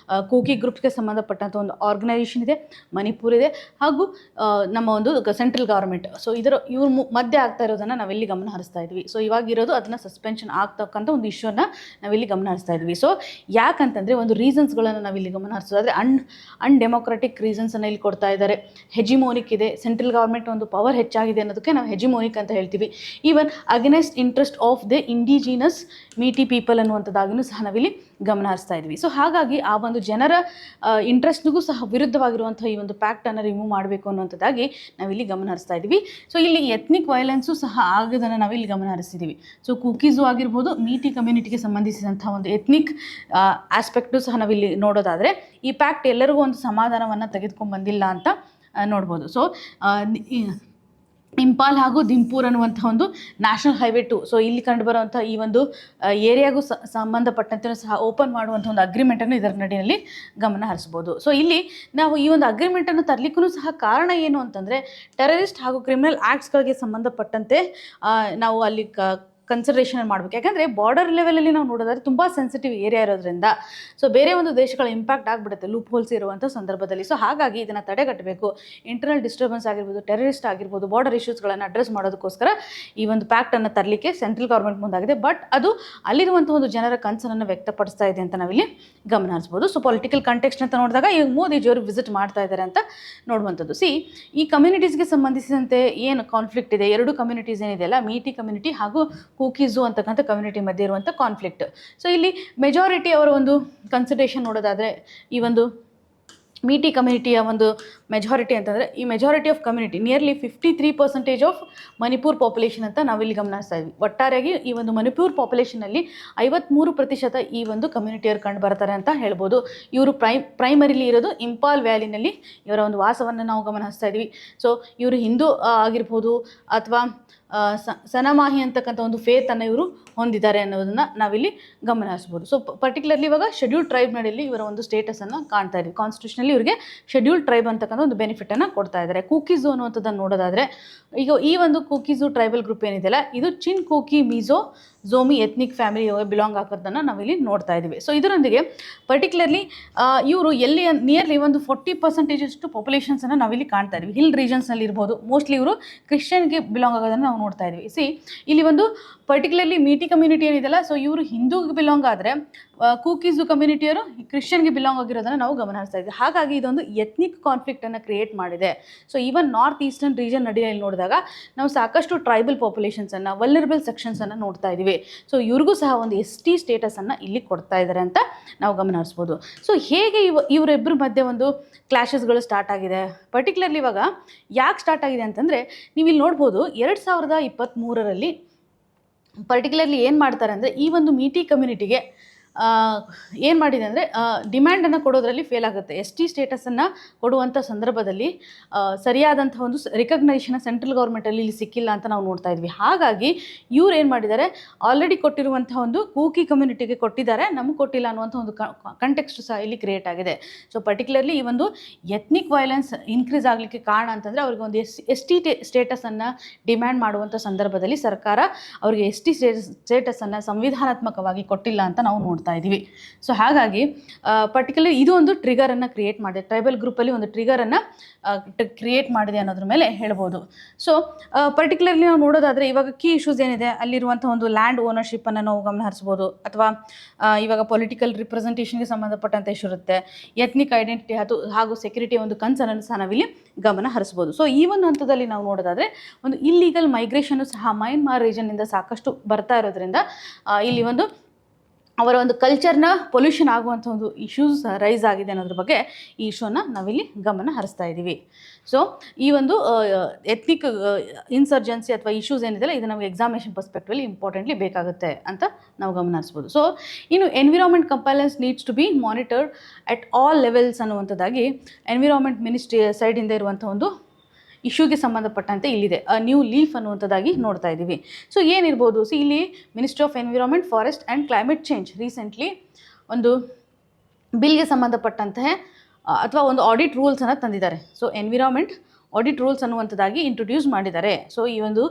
A: ಕೂಕಿ ಗ್ರೂಪ್ಸ್ಗೆ ಸಂಬಂಧಪಟ್ಟಂಥ ಒಂದು ಆರ್ಗನೈಸೇಷನ್ ಇದೆ, ಮಣಿಪುರ್ ಇದೆ, ಹಾಗೂ ನಮ್ಮ ಒಂದು ಸೆಂಟ್ರಲ್ ಗೌರ್ಮೆಂಟ್. ಸೊ ಇವ್ರ ಮಧ್ಯೆ ಆಗ್ತಾ ಇರೋದನ್ನು ನಾವಿಲ್ಲಿ ಗಮನ ಹರಿಸ್ತಾ ಇದ್ವಿ. ಸೊ ಇವಾಗಿರೋದು ಅದನ್ನು ಸಸ್ಪೆನ್ಷನ್ ಆಗ್ತಕ್ಕಂಥ ಒಂದು ಇಶ್ಯೂನ ನಾವಿಲ್ಲಿ ಗಮನ ಹರಿಸ್ತಾ ಇದ್ವಿ. ಸೊ ಯಾಕಂತಂದರೆ ಒಂದು ರೀಸನ್ಸ್ಗಳನ್ನು ನಾವಿಲ್ಲಿ ಗಮನ ಹರಿಸೋದಾದರೆ ಅನ್ಡೆಮೊಕ್ರೆಟಿಕ್ ರೀಸನ್ಸನ್ನು ಇಲ್ಲಿ ಕೊಡ್ತಾ ಇದ್ದಾರೆ. ಹೆಜಿಮೋನಿಕ್ ಇದೆ, ಸೆಂಟ್ರಲ್ ಗೌರ್ಮೆಂಟ್ ಒಂದು ಪವರ್ ಹೆಚ್ಚಾಗಿದೆ ಅನ್ನೋದಕ್ಕೆ ನಾವು ಹೆಜಿಮೋನಿಕ್ ಅಂತ ಹೇಳ್ತೀವಿ. Even against interest of the indigenous Meitei people ಅನ್ನುವಂಥದ್ದಾಗಿಯೂ ಸಹ ನಾವಿಲ್ಲಿ ಗಮನ ಹರಿಸ್ತಾ ಇದ್ವಿ. ಸೊ ಹಾಗಾಗಿ ಆ ಒಂದು ಜನರ ಇಂಟ್ರೆಸ್ಟ್ಗೂ ಸಹ ವಿರುದ್ಧವಾಗಿರುವಂಥ ಈ ಒಂದು ಪ್ಯಾಕ್ಟನ್ನು ರಿಮೂವ್ ಮಾಡಬೇಕು ಅನ್ನುವಂಥದ್ದಾಗಿ ನಾವಿಲ್ಲಿ ಗಮನ ಹರಿಸ್ತಾ ಇದ್ವಿ. ಸೊ ಇಲ್ಲಿ ಎತ್ನಿಕ್ ವೈಲೆನ್ಸು ಸಹ ಆಗೋದನ್ನು ನಾವಿಲ್ಲಿ ಗಮನ ಹರಿಸ್ತಿದ್ದೀವಿ. ಸೊ ಕುಕೀಸು ಆಗಿರ್ಬೋದು, ಮೀಟಿ ಕಮ್ಯುನಿಟಿಗೆ ಸಂಬಂಧಿಸಿದಂಥ ಒಂದು ಎತ್ನಿಕ್ ಆಸ್ಪೆಕ್ಟು ಸಹ ನಾವಿಲ್ಲಿ ನೋಡೋದಾದರೆ ಈ ಪ್ಯಾಕ್ಟ್ ಎಲ್ಲರಿಗೂ ಒಂದು ಸಮಾಧಾನವನ್ನು ತೆಗೆದುಕೊಂಡು ಬಂದಿಲ್ಲ ಅಂತ ನೋಡ್ಬೋದು. ಸೊ ಇಂಪಾಲ್ ಹಾಗೂ ದಿಂಪೂರ್ ಅನ್ನುವಂಥ ಒಂದು ನ್ಯಾಷನಲ್ ಹೈವೇ 2, ಸೊ ಇಲ್ಲಿ ಕಂಡುಬರುವಂಥ ಈ ಒಂದು ಏರಿಯಾಗೂ ಸಂಬಂಧಪಟ್ಟಂತೆ ಸಹ ಓಪನ್ ಮಾಡುವಂಥ ಒಂದು ಅಗ್ರಿಮೆಂಟನ್ನು ಇದರ ನಡಿನಲ್ಲಿ ಗಮನ ಹರಿಸ್ಬೋದು. ಸೊ ಇಲ್ಲಿ ನಾವು ಈ ಒಂದು ಅಗ್ರಿಮೆಂಟನ್ನು ತರಲಿಕ್ಕೂ ಸಹ ಕಾರಣ ಏನು ಅಂತಂದರೆ, ಟೆರರಿಸ್ಟ್ ಹಾಗೂ ಕ್ರಿಮಿನಲ್ ಆ್ಯಕ್ಟ್ಸ್ಗಳಿಗೆ ಸಂಬಂಧಪಟ್ಟಂತೆ ನಾವು ಅಲ್ಲಿ ಕನ್ಸಿಡರೇಷನ್ ಮಾಡಬೇಕು. ಯಾಕಂದರೆ ಬಾರ್ಡರ್ ಲೆವೆಲಲ್ಲಿ ನಾವು ನೋಡೋದಾದ್ರೆ ತುಂಬ ಸೆನ್ಸಿಟಿವ್ ಏರಿಯಾ ಇರೋದ್ರಿಂದ ಸೊ ಬೇರೆ ಒಂದು ದೇಶಗಳ ಇಂಪ್ಯಾಕ್ಟ್ ಆಗಿಬಿಡುತ್ತೆ ಲೂಪ್ ಹೋಲ್ಸ್ ಇರುವಂಥ ಸಂದರ್ಭದಲ್ಲಿ. ಸೊ ಹಾಗಾಗಿ ಇದನ್ನು ತಡೆಗಟ್ಟಬೇಕು. ಇಂಟರ್ನಲ್ ಡಿಸ್ಟರ್ಬೆನ್ಸ್ ಆಗಿರ್ಬೋದು, ಟೆರರಿಸ್ಟ್ ಆಗಿರ್ಬೋದು, ಬಾರ್ಡರ್ ಇಶ್ಯೂಸ್ಗಳನ್ನು ಅಡ್ರೆಸ್ ಮಾಡೋದಕ್ಕೋಸ್ಕರ ಈ ಒಂದು ಪ್ಯಾಕ್ಟನ್ನು ತರಲಿಕ್ಕೆ ಸೆಂಟ್ರಲ್ ಗೌರ್ಮೆಂಟ್ ಮುಂದಾಗಿದೆ. ಬಟ್ ಅದು ಅಲ್ಲಿರುವಂಥ ಒಂದು ಜನರ ಕನ್ಸರ್ನನ್ನು ವ್ಯಕ್ತಪಡಿಸ್ತಾ ಇದೆ ಅಂತ ನಾವಿಲ್ಲಿ ಗಮನ ಹರಿಸ್ಬೋದು. ಸೊ ಪೊಲಿಟಿಕಲ್ ಕಾಂಟೆಕ್ಸ್ಟ್ ಅಂತ ನೋಡಿದಾಗ ಈಗ ಮೋದಿಜಿಯವರು ವಿಸಿಟ್ ಮಾಡ್ತಾ ಇದ್ದಾರೆ ಅಂತ ನೋಡುವಂಥದ್ದು. ಈ ಕಮ್ಯುನಿಟೀಸ್ಗೆ ಸಂಬಂಧಿಸಿದಂತೆ ಏನು ಕಾನ್ಫ್ಲಿಕ್ಟ್ ಇದೆ, ಎರಡು ಕಮ್ಯುನಿಟೀಸ್ ಏನಿದೆಯಲ್ಲ, ಮೀಟಿ ಕಮ್ಯುನಿಟಿ ಹಾಗೂ ಕೂಕೀಸು ಅಂತಕ್ಕಂಥ ಕಮ್ಯುನಿಟಿ ಮಧ್ಯೆ ಇರುವಂಥ ಕಾನ್ಫ್ಲಿಕ್ಟ್. ಸೊ ಇಲ್ಲಿ ಮೆಜಾರಿಟಿ ಅವರ ಒಂದು ಕನ್ಸಿಡರೇಷನ್ ನೋಡೋದಾದರೆ ಈ ಒಂದು ಮೀಟಿ ಕಮ್ಯುನಿಟಿಯ ಒಂದು ಮೆಜಾರಿಟಿ ಅಂತಂದರೆ ಈ majority of community nearly 53% of Manipur population ಅಂತ ನಾವಿಲ್ಲಿ ಗಮನಿಸ್ತಾ ಇದ್ವಿ. ಒಟ್ಟಾರೆಯಾಗಿ ಈ ಒಂದು ಮಣಿಪುರ್ ಪಾಪ್ಯುಲೇಷನಲ್ಲಿ 53% ಈ ಒಂದು ಕಮ್ಯುನಿಟಿಯವರು ಕಂಡು ಬರ್ತಾರೆ ಅಂತ ಹೇಳ್ಬೋದು. ಇವರು ಪ್ರೈಮರಿಲಿ ಇರೋದು ಇಂಪಾಲ್ ವ್ಯಾಲಿನಲ್ಲಿ ಇವರ ಒಂದು ವಾಸವನ್ನು ನಾವು ಗಮನಿಸ್ತಾ ಇದ್ವಿ. ಸೊ ಇವರು ಹಿಂದೂ ಆಗಿರ್ಬೋದು ಅಥವಾ ಸನಮಾಹಿ ಅಂತಕ್ಕಂಥ ಒಂದು ಫೇತನ್ನು ಇವರು ಹೊಂದಿದ್ದಾರೆ ಅನ್ನೋದನ್ನು ನಾವಿಲ್ಲಿ ಗಮನ ಹರಿಸ್ಬೋದು. ಸೊ ಪರ್ಟಿಕ್ಯುಲರ್ಲಿ ಇವಾಗ ಶೆಡ್ಯೂಲ್ಡ್ ಟ್ರೈಬ್ ನಡಿಯಲ್ಲಿ ಇವರ ಒಂದು ಸ್ಟೇಟಸನ್ನು ಕಾಣ್ತಾ ಇದ್ದೀವಿ. ಕಾನ್ಸ್ಟಿಟ್ಯೂಷನಲ್ಲಿ ಇವರಿಗೆ ಶೆಡ್ಯೂಲ್ಡ್ ಟ್ರೈಬ್ ಅಂತಕ್ಕಂಥ ಒಂದು ಬೆನಿಫಿಟನ್ನು ಕೊಡ್ತಾ ಇದ್ದಾರೆ. ಕೂಕೀಸು ಅನ್ನುವಂಥದ್ದನ್ನು ನೋಡೋದಾದರೆ ಈಗ ಈ ಒಂದು ಕೂಕೀಸು ಟ್ರೈಬಲ್ ಗ್ರೂಪ್ ಏನಿದೆಯಲ್ಲ, ಇದು ಚಿನ್ Kuki Mizo ಝೋಮಿ ethnic family belong ಆಗೋದನ್ನು ನಾವಿಲ್ಲಿ ನೋಡ್ತಾ ಇದ್ದೀವಿ. ಸೊ ಇದರೊಂದಿಗೆ ಪರ್ಟಿಕ್ಯುಲರ್ಲಿ ಇವರು ಎಲ್ಲಿ ನಿಯರ್ಲಿ ಒಂದು 40% ಪಾಪ್ಯುಲೇಷನ್ಸನ್ನು ನಾವಿಲ್ಲಿ ಕಾಣ್ತಾ ಇದ್ದೀವಿ. ಹಿಲ್ ರೀಜನ್ಸ್ನಲ್ಲಿ ಇರ್ಬೋದು. ಮೋಸ್ಟ್ಲಿ ಇವರು ಕ್ರಿಶ್ಚಿಯನ್ಗೆ ಬಿಲಾಂಗ್ ಆಗೋದನ್ನು ನಾವು ನೋಡ್ತಾ ಇದ್ವಿ. ಇಲ್ಲಿ ಒಂದು ಪರ್ಟಿಕ್ಯುಲರ್ಲಿ ಮೀಟಿ ಕಮ್ಯುನಿಟಿ ಏನಿದೆಯಲ್ಲ, ಸೊ ಇವರು ಹಿಂದೂಗೆ ಬಿಲಾಂಗ್ ಆದರೆ ಕೂಕೀಸು ಕಮ್ಯುನಿಟಿಯವರು ಕ್ರಿಶ್ಚಿಯನ್ಗೆ ಬಿಲಾಂಗ್ ಆಗಿರೋದನ್ನು ನಾವು ಗಮನ ಹರಿಸ್ತಾ ಇದ್ವಿ. ಹಾಗಾಗಿ ಇದೊಂದು ಎಥ್ನಿಕ್ ಕಾನ್ಫ್ಲಿಕ್ಟನ್ನು ಕ್ರಿಯೇಟ್ ಮಾಡಿದೆ. So even north eastern region ನಡಿಯಲ್ಲಿ ನೋಡಿದಾಗ ನಾವು ಸಾಕಷ್ಟು ಟ್ರೈಬಲ್ ಪಾಪ್ಯುಲೇಷನ್ಸನ್ನು, ವಲ್ನರಬಲ್ ಸೆಕ್ಷನ್ಸನ್ನು ನೋಡ್ತಾ ಇದ್ದೀವಿ. ಸೊ ಇವ್ರಿಗೂ ಸಹ ಒಂದು ST ಸ್ಟೇಟಸನ್ನು ಇಲ್ಲಿ ಕೊಡ್ತಾ ಇದ್ದಾರೆ ಅಂತ ನಾವು ಗಮನ ಹರಿಸ್ಬೋದು. ಸೊ ಹೇಗೆ ಇವರಿಬ್ಬರ ಮಧ್ಯೆ ಒಂದು ಕ್ಲಾಶಸ್ಗಳು ಸ್ಟಾರ್ಟ್ ಆಗಿದೆ, ಪರ್ಟಿಕ್ಯುಲರ್ಲಿ ಇವಾಗ ಯಾಕೆ ಸ್ಟಾರ್ಟ್ ಆಗಿದೆ ಅಂತಂದರೆ, ನೀವು ಇಲ್ಲಿ ನೋಡ್ಬೋದು 2023ರಲ್ಲಿ ಪರ್ಟಿಕ್ಯುಲರ್ಲಿ ಏನು ಮಾಡ್ತಾರೆ ಅಂದರೆ, ಈ ಒಂದು ಮೀಟಿ ಕಮ್ಯುನಿಟಿಗೆ ಏನು ಮಾಡಿದೆ ಅಂದರೆ ಡಿಮ್ಯಾಂಡನ್ನು ಕೊಡೋದ್ರಲ್ಲಿ ಫೇಲ್ ಆಗುತ್ತೆ. ST ಸ್ಟೇಟಸನ್ನು ಕೊಡುವಂಥ ಸಂದರ್ಭದಲ್ಲಿ ಸರಿಯಾದಂಥ ಒಂದು ರಿಕಗ್ನೈಷನ್ ಸೆಂಟ್ರಲ್ ಗೌರ್ಮೆಂಟಲ್ಲಿ ಇಲ್ಲಿ ಸಿಕ್ಕಿಲ್ಲ ಅಂತ ನಾವು ನೋಡ್ತಾ ಇದ್ವಿ. ಹಾಗಾಗಿ ಇವ್ರು ಏನು ಮಾಡಿದ್ದಾರೆ, ಆಲ್ರೆಡಿ ಕೊಟ್ಟಿರುವಂಥ ಒಂದು ಕೂಕಿ ಕಮ್ಯುನಿಟಿಗೆ ಕೊಟ್ಟಿದ್ದಾರೆ, ನಮಗೆ ಕೊಟ್ಟಿಲ್ಲ ಅನ್ನುವಂಥ ಒಂದು ಕಂಟೆಕ್ಸ್ಟ್ ಸಹ ಇಲ್ಲಿ ಕ್ರಿಯೇಟ್ ಆಗಿದೆ. ಸೊ ಪರ್ಟಿಕ್ಯುಲರ್ಲಿ ಈ ಒಂದು ಎಥ್ನಿಕ್ ವೈಲೆನ್ಸ್ ಇನ್ಕ್ರೀಸ್ ಆಗಲಿಕ್ಕೆ ಕಾರಣ ಅಂತಂದರೆ, ಅವ್ರಿಗೆ ಒಂದು ST ಸ್ಟೇಟಸನ್ನು ಡಿಮ್ಯಾಂಡ್ ಮಾಡುವಂಥ ಸಂದರ್ಭದಲ್ಲಿ ಸರ್ಕಾರ ಅವರಿಗೆ ST ಸ್ಟೇಟಸನ್ನು ಸಂವಿಧಾನಾತ್ಮಕವಾಗಿ ಕೊಟ್ಟಿಲ್ಲ ಅಂತ ನಾವು ನೋಡ್ತಾ ಇದ್ದೀವಿ. ಸೊ ಹಾಗಾಗಿ ಪರ್ಟಿಕ್ಯುಲರ್ ಇದು ಒಂದು ಟ್ರಿಗರನ್ನು ಕ್ರಿಯೇಟ್ ಮಾಡಿದೆ, ಟ್ರೈಬಲ್ ಗ್ರೂಪಲ್ಲಿ ಒಂದು ಟ್ರಿಗರನ್ನು ಕ್ರಿಯೇಟ್ ಮಾಡಿದೆ ಅನ್ನೋದ್ರ ಮೇಲೆ ಹೇಳ್ಬೋದು. ಸೊ ಪರ್ಟಿಕ್ಯುಲರ್ಲಿ ನಾವು ನೋಡೋದಾದರೆ, ಇವಾಗ ಕೀ ಇಶ್ಯೂಸ್ ಏನಿದೆ, ಅಲ್ಲಿರುವಂಥ ಒಂದು ಲ್ಯಾಂಡ್ ಓನರ್ಶಿಪ್ಪನ್ನು ನಾವು ಗಮನ ಹರಿಸ್ಬೋದು, ಅಥವಾ ಇವಾಗ ಪೊಲಿಟಿಕಲ್ ರಿಪ್ರೆಸೆಂಟೇಷನ್ಗೆ ಸಂಬಂಧಪಟ್ಟಂಥ ಇಶ್ಯೂ ಇರುತ್ತೆ, ಎಥ್ನಿಕ್ ಐಡೆಂಟಿಟಿ ಹಾಗೂ ಸೆಕ್ಯೂರಿಟಿ ಒಂದು ಕನ್ಸರ್ನ್ ಸಹ ನಾವಿಲ್ಲಿ ಗಮನ ಹರಿಸ್ಬೋದು. ಸೊ ಈ ಒಂದು ಹಂತದಲ್ಲಿ ನಾವು ನೋಡೋದಾದರೆ, ಒಂದು ಇಲ್ಲೀಗಲ್ ಮೈಗ್ರೇಷನ್ನು ಸಹ ಮಯನ್ಮಾರ್ ರೀಜನ್ನಿಂದ ಸಾಕಷ್ಟು ಬರ್ತಾ ಇರೋದ್ರಿಂದ ಇಲ್ಲಿ ಒಂದು ಅವರ ಒಂದು ಕಲ್ಚರ್ನ ಪೊಲ್ಯೂಷನ್ ಆಗುವಂಥ ಒಂದು ಇಶ್ಯೂಸ್ ರೈಸ್ ಆಗಿದೆ ಅನ್ನೋದ್ರ ಬಗ್ಗೆ ಈ ಇಶ್ಯೂನ ನಾವಿಲ್ಲಿ ಗಮನ ಹರಿಸ್ತಾ ಇದ್ದೀವಿ. ಸೊ ಈ ಒಂದು ಎಥ್ನಿಕ್ ಇನ್ಸರ್ಜೆನ್ಸಿ ಅಥವಾ ಇಶ್ಯೂಸ್ ಏನಿದೆಯಲ್ಲ, ಇದು ನಮಗೆ ಎಕ್ಸಾಮಿನೇಷನ್ ಪರ್ಸ್ಪೆಕ್ಟಿವಲ್ಲಿ ಇಂಪಾರ್ಟೆಂಟ್ಲಿ ಬೇಕಾಗುತ್ತೆ ಅಂತ ನಾವು ಗಮನ ಹರಿಸ್ಬೋದು. ಸೊ ಇನ್ನು environment compliance needs to be monitored at all levels ಅನ್ನುವಂಥದ್ದಾಗಿ ಎನ್ವಿರಾನ್ಮೆಂಟ್ ಮಿನಿಸ್ಟ್ರಿ ಸೈಡಿಂದ ಇರುವಂಥ ಒಂದು ಇಶ್ಯೂಗೆ ಸಂಬಂಧಪಟ್ಟಂತೆ ಇಲ್ಲಿದೆ ನ್ಯೂ ಲೀಫ್ ಅನ್ನುವಂಥದ್ದಾಗಿ ನೋಡ್ತಾ ಇದ್ದೀವಿ. ಸೊ ಏನಿರ್ಬೋದು, ಇಲ್ಲಿ ministry of environment, forest and climate change recently ಒಂದು ಬಿಲ್ಗೆ ಸಂಬಂಧಪಟ್ಟಂತೆ ಅಥವಾ ಒಂದು ಆಡಿಟ್ ರೂಲ್ಸನ್ನು ತಂದಿದ್ದಾರೆ. ಸೊ ಎನ್ವಿರಾನ್ಮೆಂಟ್ ಆಡಿಟ್ ರೂಲ್ಸ್ ಅನ್ನುವಂಥದ್ದಾಗಿ ಇಂಟ್ರೊಡ್ಯೂಸ್ ಮಾಡಿದ್ದಾರೆ. ಸೊ ಈ ಒಂದು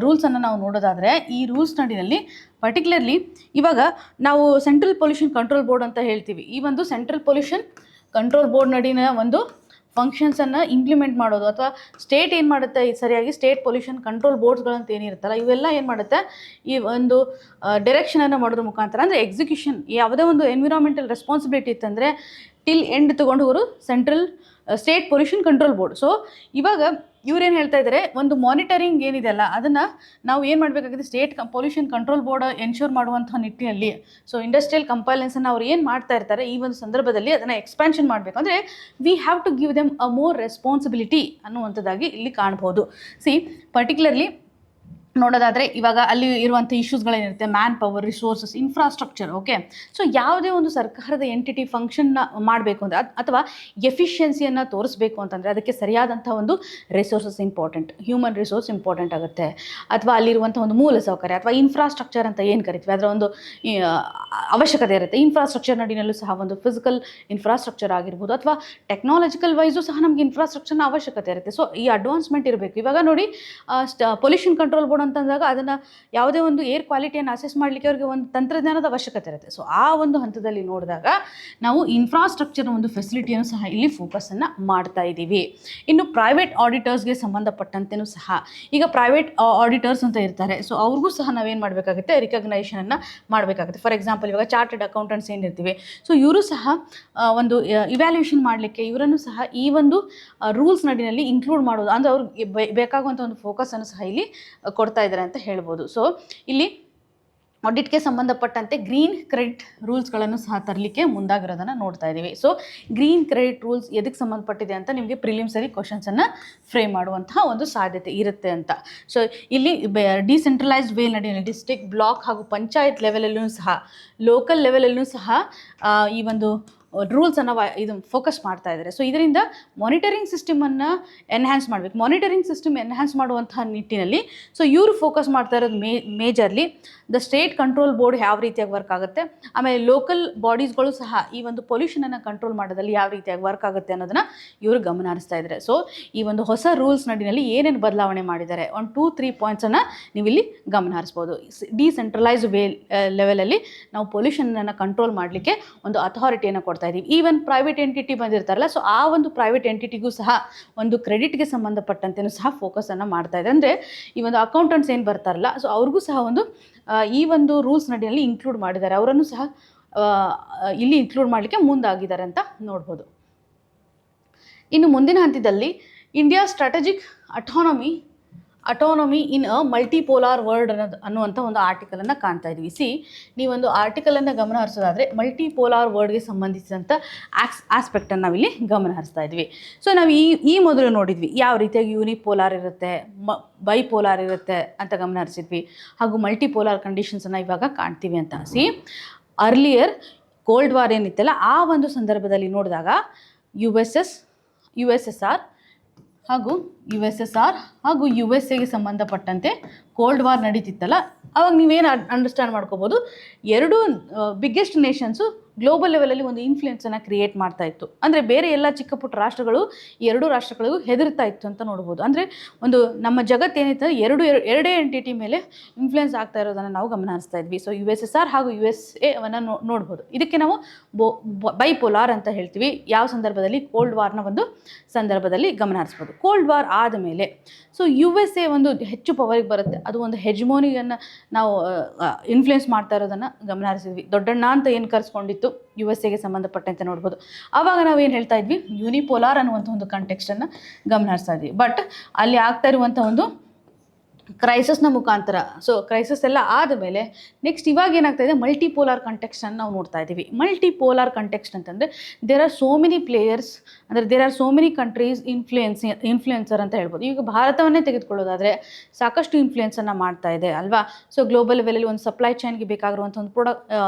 A: ರೂಲ್ಸನ್ನು ನಾವು ನೋಡೋದಾದರೆ, ಈ ರೂಲ್ಸ್ ನಡಿನಲ್ಲಿ ಪರ್ಟಿಕ್ಯುಲರ್ಲಿ ಇವಾಗ ನಾವು ಸೆಂಟ್ರಲ್ ಪೊಲ್ಯೂಷನ್ ಕಂಟ್ರೋಲ್ ಬೋರ್ಡ್ ಅಂತ ಹೇಳ್ತೀವಿ. ಈ ಒಂದು ಸೆಂಟ್ರಲ್ ಪೊಲ್ಯೂಷನ್ ಕಂಟ್ರೋಲ್ ಬೋರ್ಡ್ ನಡಿನ ಒಂದು ಫಂಕ್ಷನ್ಸನ್ನು ಇಂಪ್ಲಿಮೆಂಟ್ ಮಾಡೋದು, ಅಥವಾ ಸ್ಟೇಟ್ ಏನು ಮಾಡುತ್ತೆ, ಸರಿಯಾಗಿ ಸ್ಟೇಟ್ ಪೊಲ್ಯೂಷನ್ ಕಂಟ್ರೋಲ್ ಬೋರ್ಡ್ಸ್ಗಳಂತ ಏನಿರುತ್ತಲ್ಲ, ಇವೆಲ್ಲ ಏನು ಮಾಡುತ್ತೆ, ಈ ಒಂದು ಡೈರೆಕ್ಷನನ್ನು ಮಾಡೋದ್ರ ಮುಖಾಂತರ, ಅಂದರೆ ಎಕ್ಸಿಕ್ಯೂಷನ್ ಯಾವುದೇ ಒಂದು ಎನ್ವಿರಾನ್ಮೆಂಟಲ್ ರೆಸ್ಪಾನ್ಸಿಬಿಲಿಟಿ ಇತ್ತಂದರೆ ಟಿಲ್ ಎಂಡ್ ತೊಗೊಂಡು ಹೋಗೋರು central state pollution control board. So ಇವಾಗ ಇವ್ರೇನು ಹೇಳ್ತಾ ಇದ್ದಾರೆ, ಒಂದು ಮಾನಿಟರಿಂಗ್ ಏನಿದೆಯಲ್ಲ ಅದನ್ನು ನಾವು ಏನು ಮಾಡಬೇಕಾಗಿದೆ, state pollution control board ensure ಮಾಡುವಂಥ ನಿಟ್ಟಿನಲ್ಲಿ ಸೊ ಇಂಡಸ್ಟ್ರಿಯಲ್ ಕಂಪೈಲೆನ್ಸನ್ನು ಅವ್ರು ಏನು ಮಾಡ್ತಾ ಇರ್ತಾರೆ, ಈ ಒಂದು ಸಂದರ್ಭದಲ್ಲಿ ಅದನ್ನು ಎಕ್ಸ್ಪ್ಯಾನ್ಷನ್ ಮಾಡಬೇಕು. ಅಂದರೆ we have to give them a more responsibility ಅನ್ನುವಂಥದ್ದಾಗಿ ಇಲ್ಲಿ ಕಾಣ್ಬೋದು. ಪರ್ಟಿಕ್ಯುಲರ್ಲಿ ನೋಡೋದಾದರೆ, ಇವಾಗ ಅಲ್ಲಿ ಇರುವಂಥ ಇಶ್ಯೂಸ್ಗಳೇನಿರುತ್ತೆ, manpower, resources, infrastructure. Okay, so ಯಾವುದೇ ಒಂದು ಸರ್ಕಾರದ ಎಂಟಿಟಿ ಫಂಕ್ಷನ್ನ ಮಾಡಬೇಕು ಅಂದರೆ ಅಥವಾ ಎಫಿಷಿಯನ್ಸಿಯನ್ನು ತೋರಿಸ್ಬೇಕು ಅಂತಂದರೆ ಅದಕ್ಕೆ ಸರಿಯಾದಂಥ ಒಂದು resources important, human resource important ಆಗುತ್ತೆ. ಅಥವಾ ಅಲ್ಲಿರುವಂಥ ಒಂದು ಮೂಲ ಸೌಕರ್ಯ ಅಥವಾ ಇನ್ಫ್ರಾಸ್ಟ್ರಕ್ಚರ್ ಅಂತ ಏನು ಕರಿತೀವಿ, ಅದರ ಒಂದು ಅವಶ್ಯಕತೆ ಇರುತ್ತೆ. ಇನ್ಫ್ರಾಸ್ಟ್ರಕ್ಚರ್ ನಡಿನಲ್ಲೂ ಸಹ ಒಂದು ಫಿಸಿಕಲ್ ಇನ್ಫ್ರಾಸ್ಟ್ರಕ್ಚರ್ ಆಗಿರ್ಬೋದು, ಅಥವಾ ಟೆಕ್ನಾಲಜಿಕಲ್ ವೈಸು ಸಹ ನಮಗೆ ಇನ್ಫ್ರಾಸ್ಟ್ರಕ್ಚರ್ನ ಅವಶ್ಯಕತೆ ಇರುತ್ತೆ. ಸೊ ಈ ಅಡ್ವಾನ್ಸ್ಮೆಂಟ್ ಇರಬೇಕು. ಇವಾಗ ನೋಡಿ, ಪೊಲ್ಯೂಷನ್ ಕಂಟ್ರೋಲ್ ಬೋರ್ಡ್ ಅಂತಂದಾಗ ಅದನ್ನು ಯಾವುದೇ ಒಂದು ಏರ್ ಕ್ವಾಲಿಟಿಯನ್ನು ಅಸೆಸ್ ಮಾಡಲಿಕ್ಕೆ ಅವ್ರಿಗೆ ಒಂದು ತಂತ್ರಜ್ಞಾನದ ಅವಶ್ಯಕತೆ ಇರುತ್ತೆ. ಸೊ ಆ ಒಂದು ಹಂತದಲ್ಲಿ ನೋಡಿದಾಗ ನಾವು ಇನ್ಫ್ರಾಸ್ಟ್ರಕ್ಚರ್ ಒಂದು ಫೆಸಿಲಿಟಿಯನ್ನು ಸಹ ಇಲ್ಲಿ ಫೋಕಸನ್ನು ಮಾಡ್ತಾ ಇದ್ದೀವಿ. ಇನ್ನು ಪ್ರೈವೇಟ್ ಆಡಿಟರ್ಸ್ಗೆ ಸಂಬಂಧಪಟ್ಟಂತೆಯೂ ಸಹ ಈಗ ಪ್ರೈವೇಟ್ ಆಡಿಟರ್ಸ್ ಅಂತ ಇರ್ತಾರೆ. ಸೊ ಅವ್ರಿಗೂ ಸಹ ನಾವೇನು ಮಾಡಬೇಕಾಗುತ್ತೆ, ರಿಕಗ್ನೈಷನನ್ನು ಮಾಡಬೇಕಾಗುತ್ತೆ. ಫಾರ್ ಎಕ್ಸಾಂಪಲ್, ಇವಾಗ ಚಾರ್ಟೆಡ್ ಅಕೌಂಟೆಂಟ್ಸ್ ಏನಿರ್ತೀವಿ, ಸೊ ಇವರು ಸಹ ಒಂದು ಇವ್ಯಾಲ್ಯೂಯೇಷನ್ ಮಾಡಲಿಕ್ಕೆ ಇವರನ್ನು ಸಹ ಈ ಒಂದು ರೂಲ್ಸ್ ನಡಿನಲ್ಲಿ ಇನ್ಕ್ಲೂಡ್ ಮಾಡೋದು, ಅಂದರೆ ಅವ್ರಿಗೆ ಬೇಕಾಗುವಂಥ ಒಂದು ಫೋಕಸನ್ನು ಸಹ ಇಲ್ಲಿ ಕೊಡ್ತಾ ಇದ್ದಾರೆ ಅಂತ ಹೇಳ್ಬೋದು. ಸೊ ಇಲ್ಲಿ ಆಡಿಟ್ಗೆ ಸಂಬಂಧಪಟ್ಟಂತೆ ಗ್ರೀನ್ ಕ್ರೆಡಿಟ್ ರೂಲ್ಸ್ಗಳನ್ನು ಸಹ ತರಲಿಕ್ಕೆ ಮುಂದಾಗಿರೋದನ್ನು ನೋಡ್ತಾ ಇದ್ದೀವಿ. ಸೊ ಗ್ರೀನ್ ಕ್ರೆಡಿಟ್ ರೂಲ್ಸ್ ಎದಕ್ಕೆ ಸಂಬಂಧಪಟ್ಟಿದೆ ಅಂತ ನಿಮಗೆ ಪ್ರಿಲಿಮ್ಸರಿ ಕ್ವಶನ್ಸನ್ನು ಫ್ರೇಮ್ ಮಾಡುವಂತಹ ಒಂದು ಸಾಧ್ಯತೆ ಇರುತ್ತೆ ಅಂತ. ಸೊ ಇಲ್ಲಿ ಡಿಸೆಂಟ್ರಲೈಸ್ಡ್ ವೇ ನಡಿಯಲ್ಲಿ ಡಿಸ್ಟ್ರಿಕ್ಟ್, ಬ್ಲಾಕ್ ಹಾಗೂ ಪಂಚಾಯತ್ ಲೆವೆಲಲ್ಲೂ ಸಹ, ಲೋಕಲ್ ಲೆವೆಲಲ್ಲೂ ಸಹ ಈ ಒಂದು ರೂಲ್ಸನ್ನು ಇದು ಫೋಕಸ್ ಮಾಡ್ತಾ ಇದ್ದಾರೆ. ಸೊ ಇದರಿಂದ ಮಾನಿಟರಿಂಗ್ ಸಿಸ್ಟಮನ್ನು ಎನ್ಹ್ಯಾನ್ಸ್ ಮಾಡಬೇಕು. ಮಾನಿಟರಿಂಗ್ ಸಿಸ್ಟಮ್ ಎನ್ಹ್ಯಾನ್ಸ್ ಮಾಡುವಂತಹ ನಿಟ್ಟಿನಲ್ಲಿ ಸೊ ಇವರು ಫೋಕಸ್ ಮಾಡ್ತಾ ಇರೋದು majorly the state control board ಯಾವ ರೀತಿಯಾಗಿ ವರ್ಕ್ ಆಗುತ್ತೆ, ಆಮೇಲೆ ಲೋಕಲ್ ಬಾಡೀಸ್ಗಳು ಸಹ ಈ ಒಂದು ಪೊಲ್ಯೂಷನನ್ನು ಕಂಟ್ರೋಲ್ ಮಾಡೋದಲ್ಲಿ ಯಾವ ರೀತಿಯಾಗಿ ವರ್ಕ್ ಆಗುತ್ತೆ ಅನ್ನೋದನ್ನು ಇವರು ಗಮನ ಹರಿಸ್ತಾ ಇದ್ದಾರೆ. ಸೊ ಈ ಒಂದು ಹೊಸ ರೂಲ್ಸ್ ನಡಿನಲ್ಲಿ ಏನೇನು ಬದಲಾವಣೆ ಮಾಡಿದ್ದಾರೆ, 1-2-3 ಪಾಯಿಂಟ್ಸನ್ನು ನೀವಿಲ್ಲಿ ಗಮನ ಹರಿಸ್ಬೋದು. ಡಿಸೆಂಟ್ರಲೈಸ್ಡ್ ವೇ ಲೆವೆಲಲ್ಲಿ ನಾವು ಪೊಲ್ಯೂಷನನ್ನು ಕಂಟ್ರೋಲ್ ಮಾಡಲಿಕ್ಕೆ ಒಂದು ಅಥಾರಿಟಿಯನ್ನು ಕೊಡ್ತಾ ನೋಡ್ತಾ ಇದ್ದೀವಿ. ಈವನ್ ಪ್ರೈವೇಟ್ ಎಂಟಿಟಿ ಬಂದಿರ್ತಾರಲ್ಲ, ಸೊ ಆ ಒಂದು ಪ್ರೈವೇಟ್ ಎಂಟಿಟಿಗೂ ಸಹ ಒಂದು ಕ್ರೆಡಿಟ್ಗೆ ಸಂಬಂಧಪಟ್ಟಂತೆಯೂ ಸಹ ಫೋಕಸನ್ನು ಮಾಡ್ತಾ ಇದೆ. ಅಂದರೆ ಈ ಒಂದು ಅಕೌಂಟೆಂಟ್ಸ್ ಏನು ಬರ್ತಾರಲ್ಲ, ಸೊ ಅವ್ರಿಗೂ ಸಹ ಒಂದು ಈ ಒಂದು ರೂಲ್ಸ್ ನಡಿಯಲ್ಲಿ ಇನ್ಕ್ಲೂಡ್ ಮಾಡಿದ್ದಾರೆ. ಅವರನ್ನು ಸಹ ಇಲ್ಲಿ ಇನ್ಕ್ಲೂಡ್ ಮಾಡಲಿಕ್ಕೆ ಮುಂದಾಗಿದ್ದಾರೆ ಅಂತ ನೋಡ್ಬೋದು. ಇನ್ನು ಮುಂದಿನ ಹಂತದಲ್ಲಿ ಇಂಡಿಯಾ ಸ್ಟ್ರಾಟಜಿಕ್ ಅಟಾನಮಿ ಇನ್ ಅ ಮಲ್ಟಿಪೋಲಾರ್ ವರ್ಲ್ಡ್ ಅನ್ನುವಂಥ ಒಂದು ಆರ್ಟಿಕಲನ್ನು ಕಾಣ್ತಾ ಇದ್ದೀವಿ. ನೀವೊಂದು ಆರ್ಟಿಕಲನ್ನು ಗಮನ ಹರಿಸೋದಾದರೆ ಮಲ್ಟಿಪೋಲಾರ್ ವರ್ಡ್ಗೆ ಸಂಬಂಧಿಸಿದಂಥ ಆಸ್ಪೆಕ್ಟನ್ನು ನಾವಿಲ್ಲಿ ಗಮನ ಹರಿಸ್ತಾ ಇದ್ವಿ. ಸೊ ನಾವು ಈ ಮೊದಲು ನೋಡಿದ್ವಿ ಯಾವ ರೀತಿಯಾಗಿ ಯೂನಿಪೋಲಾರ್ ಇರುತ್ತೆ, ಬೈಪೋಲಾರ್ ಇರುತ್ತೆ ಅಂತ ಗಮನ ಹರಿಸಿದ್ವಿ, ಹಾಗೂ ಮಲ್ಟಿಪೋಲಾರ್ ಕಂಡೀಷನ್ಸನ್ನು ಇವಾಗ ಕಾಣ್ತೀವಿ ಅಂತ. ಅರ್ಲಿಯರ್ ಕೋಲ್ಡ್ ವಾರ್ ಏನಿತ್ತಲ್ಲ, ಆ ಒಂದು ಸಂದರ್ಭದಲ್ಲಿ ನೋಡಿದಾಗ ಯು ಎಸ್ ಎಸ್ ಆರ್ ಹಾಗೂ ಯು ಎಸ್ ಎಗೆ ಸಂಬಂಧಪಟ್ಟಂತೆ ಕೋಲ್ಡ್ ವಾರ್ ನಡೀತಿತ್ತಲ್ಲ, ಅವಾಗ ನೀವೇನು ಅಂಡರ್ಸ್ಟ್ಯಾಂಡ್ ಮಾಡ್ಕೋಬೋದು, ಎರಡು ಬಿಗ್ಗೆಸ್ಟ್ ನೇಷನ್ಸು ಗ್ಲೋಬಲ್ ಲೆವೆಲಲ್ಲಿ ಒಂದು ಇನ್ಫ್ಲುಯೆನ್ಸನ್ನು ಕ್ರಿಯೇಟ್ ಮಾಡ್ತಾ ಇತ್ತು. ಅಂದರೆ ಬೇರೆ ಎಲ್ಲ ಚಿಕ್ಕ ಪುಟ್ಟ ರಾಷ್ಟ್ರಗಳು ಎರಡೂ ರಾಷ್ಟ್ರಗಳಿಗೂ ಹೆದರ್ತಾ ಇತ್ತು ಅಂತ ನೋಡ್ಬೋದು. ಅಂದರೆ ಒಂದು ನಮ್ಮ ಜಗತ್ತೇನಿತ್ತು ಎರಡೇ ಎಂಟಿಟಿ ಮೇಲೆ ಇನ್ಫ್ಲುಯೆನ್ಸ್ ಆಗ್ತಾ ಇರೋದನ್ನು ನಾವು ಗಮನ ಹರಿಸ್ತಾ ಇದ್ವಿ. So U S S R ಹಾಗೂ ಯು ಎಸ್ ಎ ಅವನ್ನು ನೋಡ್ಬೋದು. ಇದಕ್ಕೆ ನಾವು ಬೈಪೋಲಾರ್ ಅಂತ ಹೇಳ್ತೀವಿ. ಯಾವ ಸಂದರ್ಭದಲ್ಲಿ? ಕೋಲ್ಡ್ ವಾರ್ನ ಒಂದು ಸಂದರ್ಭದಲ್ಲಿ ಗಮನ ಹರಿಸ್ಬೋದು. ಕೋಲ್ಡ್ ವಾರ್ ಆದಮೇಲೆ ಸೊ ಯು ಎಸ್ ಎ ಒಂದು ಹೆಚ್ಚು ಪವರಿಗೆ ಬರುತ್ತೆ. ಅದು ಒಂದು ಹೆಜ್ಮೋನಿಯನ್ನು ನಾವು ಇನ್ಫ್ಲುಯೆನ್ಸ್ ಮಾಡ್ತಾ ಇರೋದನ್ನು ಗಮನ ಹರಿಸಿದ್ವಿ. ದೊಡ್ಡಣ್ಣ ಅಂತ ಏನು ಕರೆಸ್ಕೊಂಡಿತ್ತು ಯು ಎಸ್ ಎಗೆ ಸಂಬಂಧಪಟ್ಟಂತೆ ನೋಡ್ಬೋದು. ಆವಾಗ ನಾವು ಏನು ಹೇಳ್ತಾ ಇದ್ವಿ, ಯೂನಿಪೋಲಾರ್ ಅನ್ನುವಂಥ ಒಂದು ಕಾಂಟೆಕ್ಸ್ಟನ್ನು ಗಮನ ಹರಿಸ್ತಾ ಇದ್ವಿ. ಬಟ್ ಅಲ್ಲಿ ಆಗ್ತಾ ಇರುವಂಥ ಒಂದು ಕ್ರೈಸಿಸ್ನ ಮುಖಾಂತರ, ಸೊ ಕ್ರೈಸಿಸ್ ಎಲ್ಲ ಆದಮೇಲೆ ನೆಕ್ಸ್ಟ್ ಇವಾಗ ಏನಾಗ್ತಾ ಇದೆ, ಮಲ್ಟಿಪೋಲಾರ್ ಕಂಟೆಕ್ಸ್ಟನ್ನು ನಾವು ನೋಡ್ತಾ ಇದ್ದೀವಿ. ಮಲ್ಟಿಪೋಲಾರ್ ಕಂಟೆಕ್ಸ್ಟ್ ಅಂತಂದರೆ there are so many players, ಅಂದರೆ there are so many countries influencer ಅಂತ ಹೇಳ್ಬೋದು. ಈಗ ಭಾರತವನ್ನೇ ತೆಗೆದುಕೊಳ್ಳೋದಾದರೆ ಸಾಕಷ್ಟು ಇನ್ಫ್ಲುಯೆನ್ಸನ್ನು ಮಾಡ್ತಾ ಇದೆ ಅಲ್ವಾ. ಸೊ ಗ್ಲೋಬಲ್ ಲೆವೆಲಲ್ಲಿ ಒಂದು ಸಪ್ಲೈ ಚೈನ್ಗೆ ಬೇಕಾಗಿರುವಂಥ ಒಂದು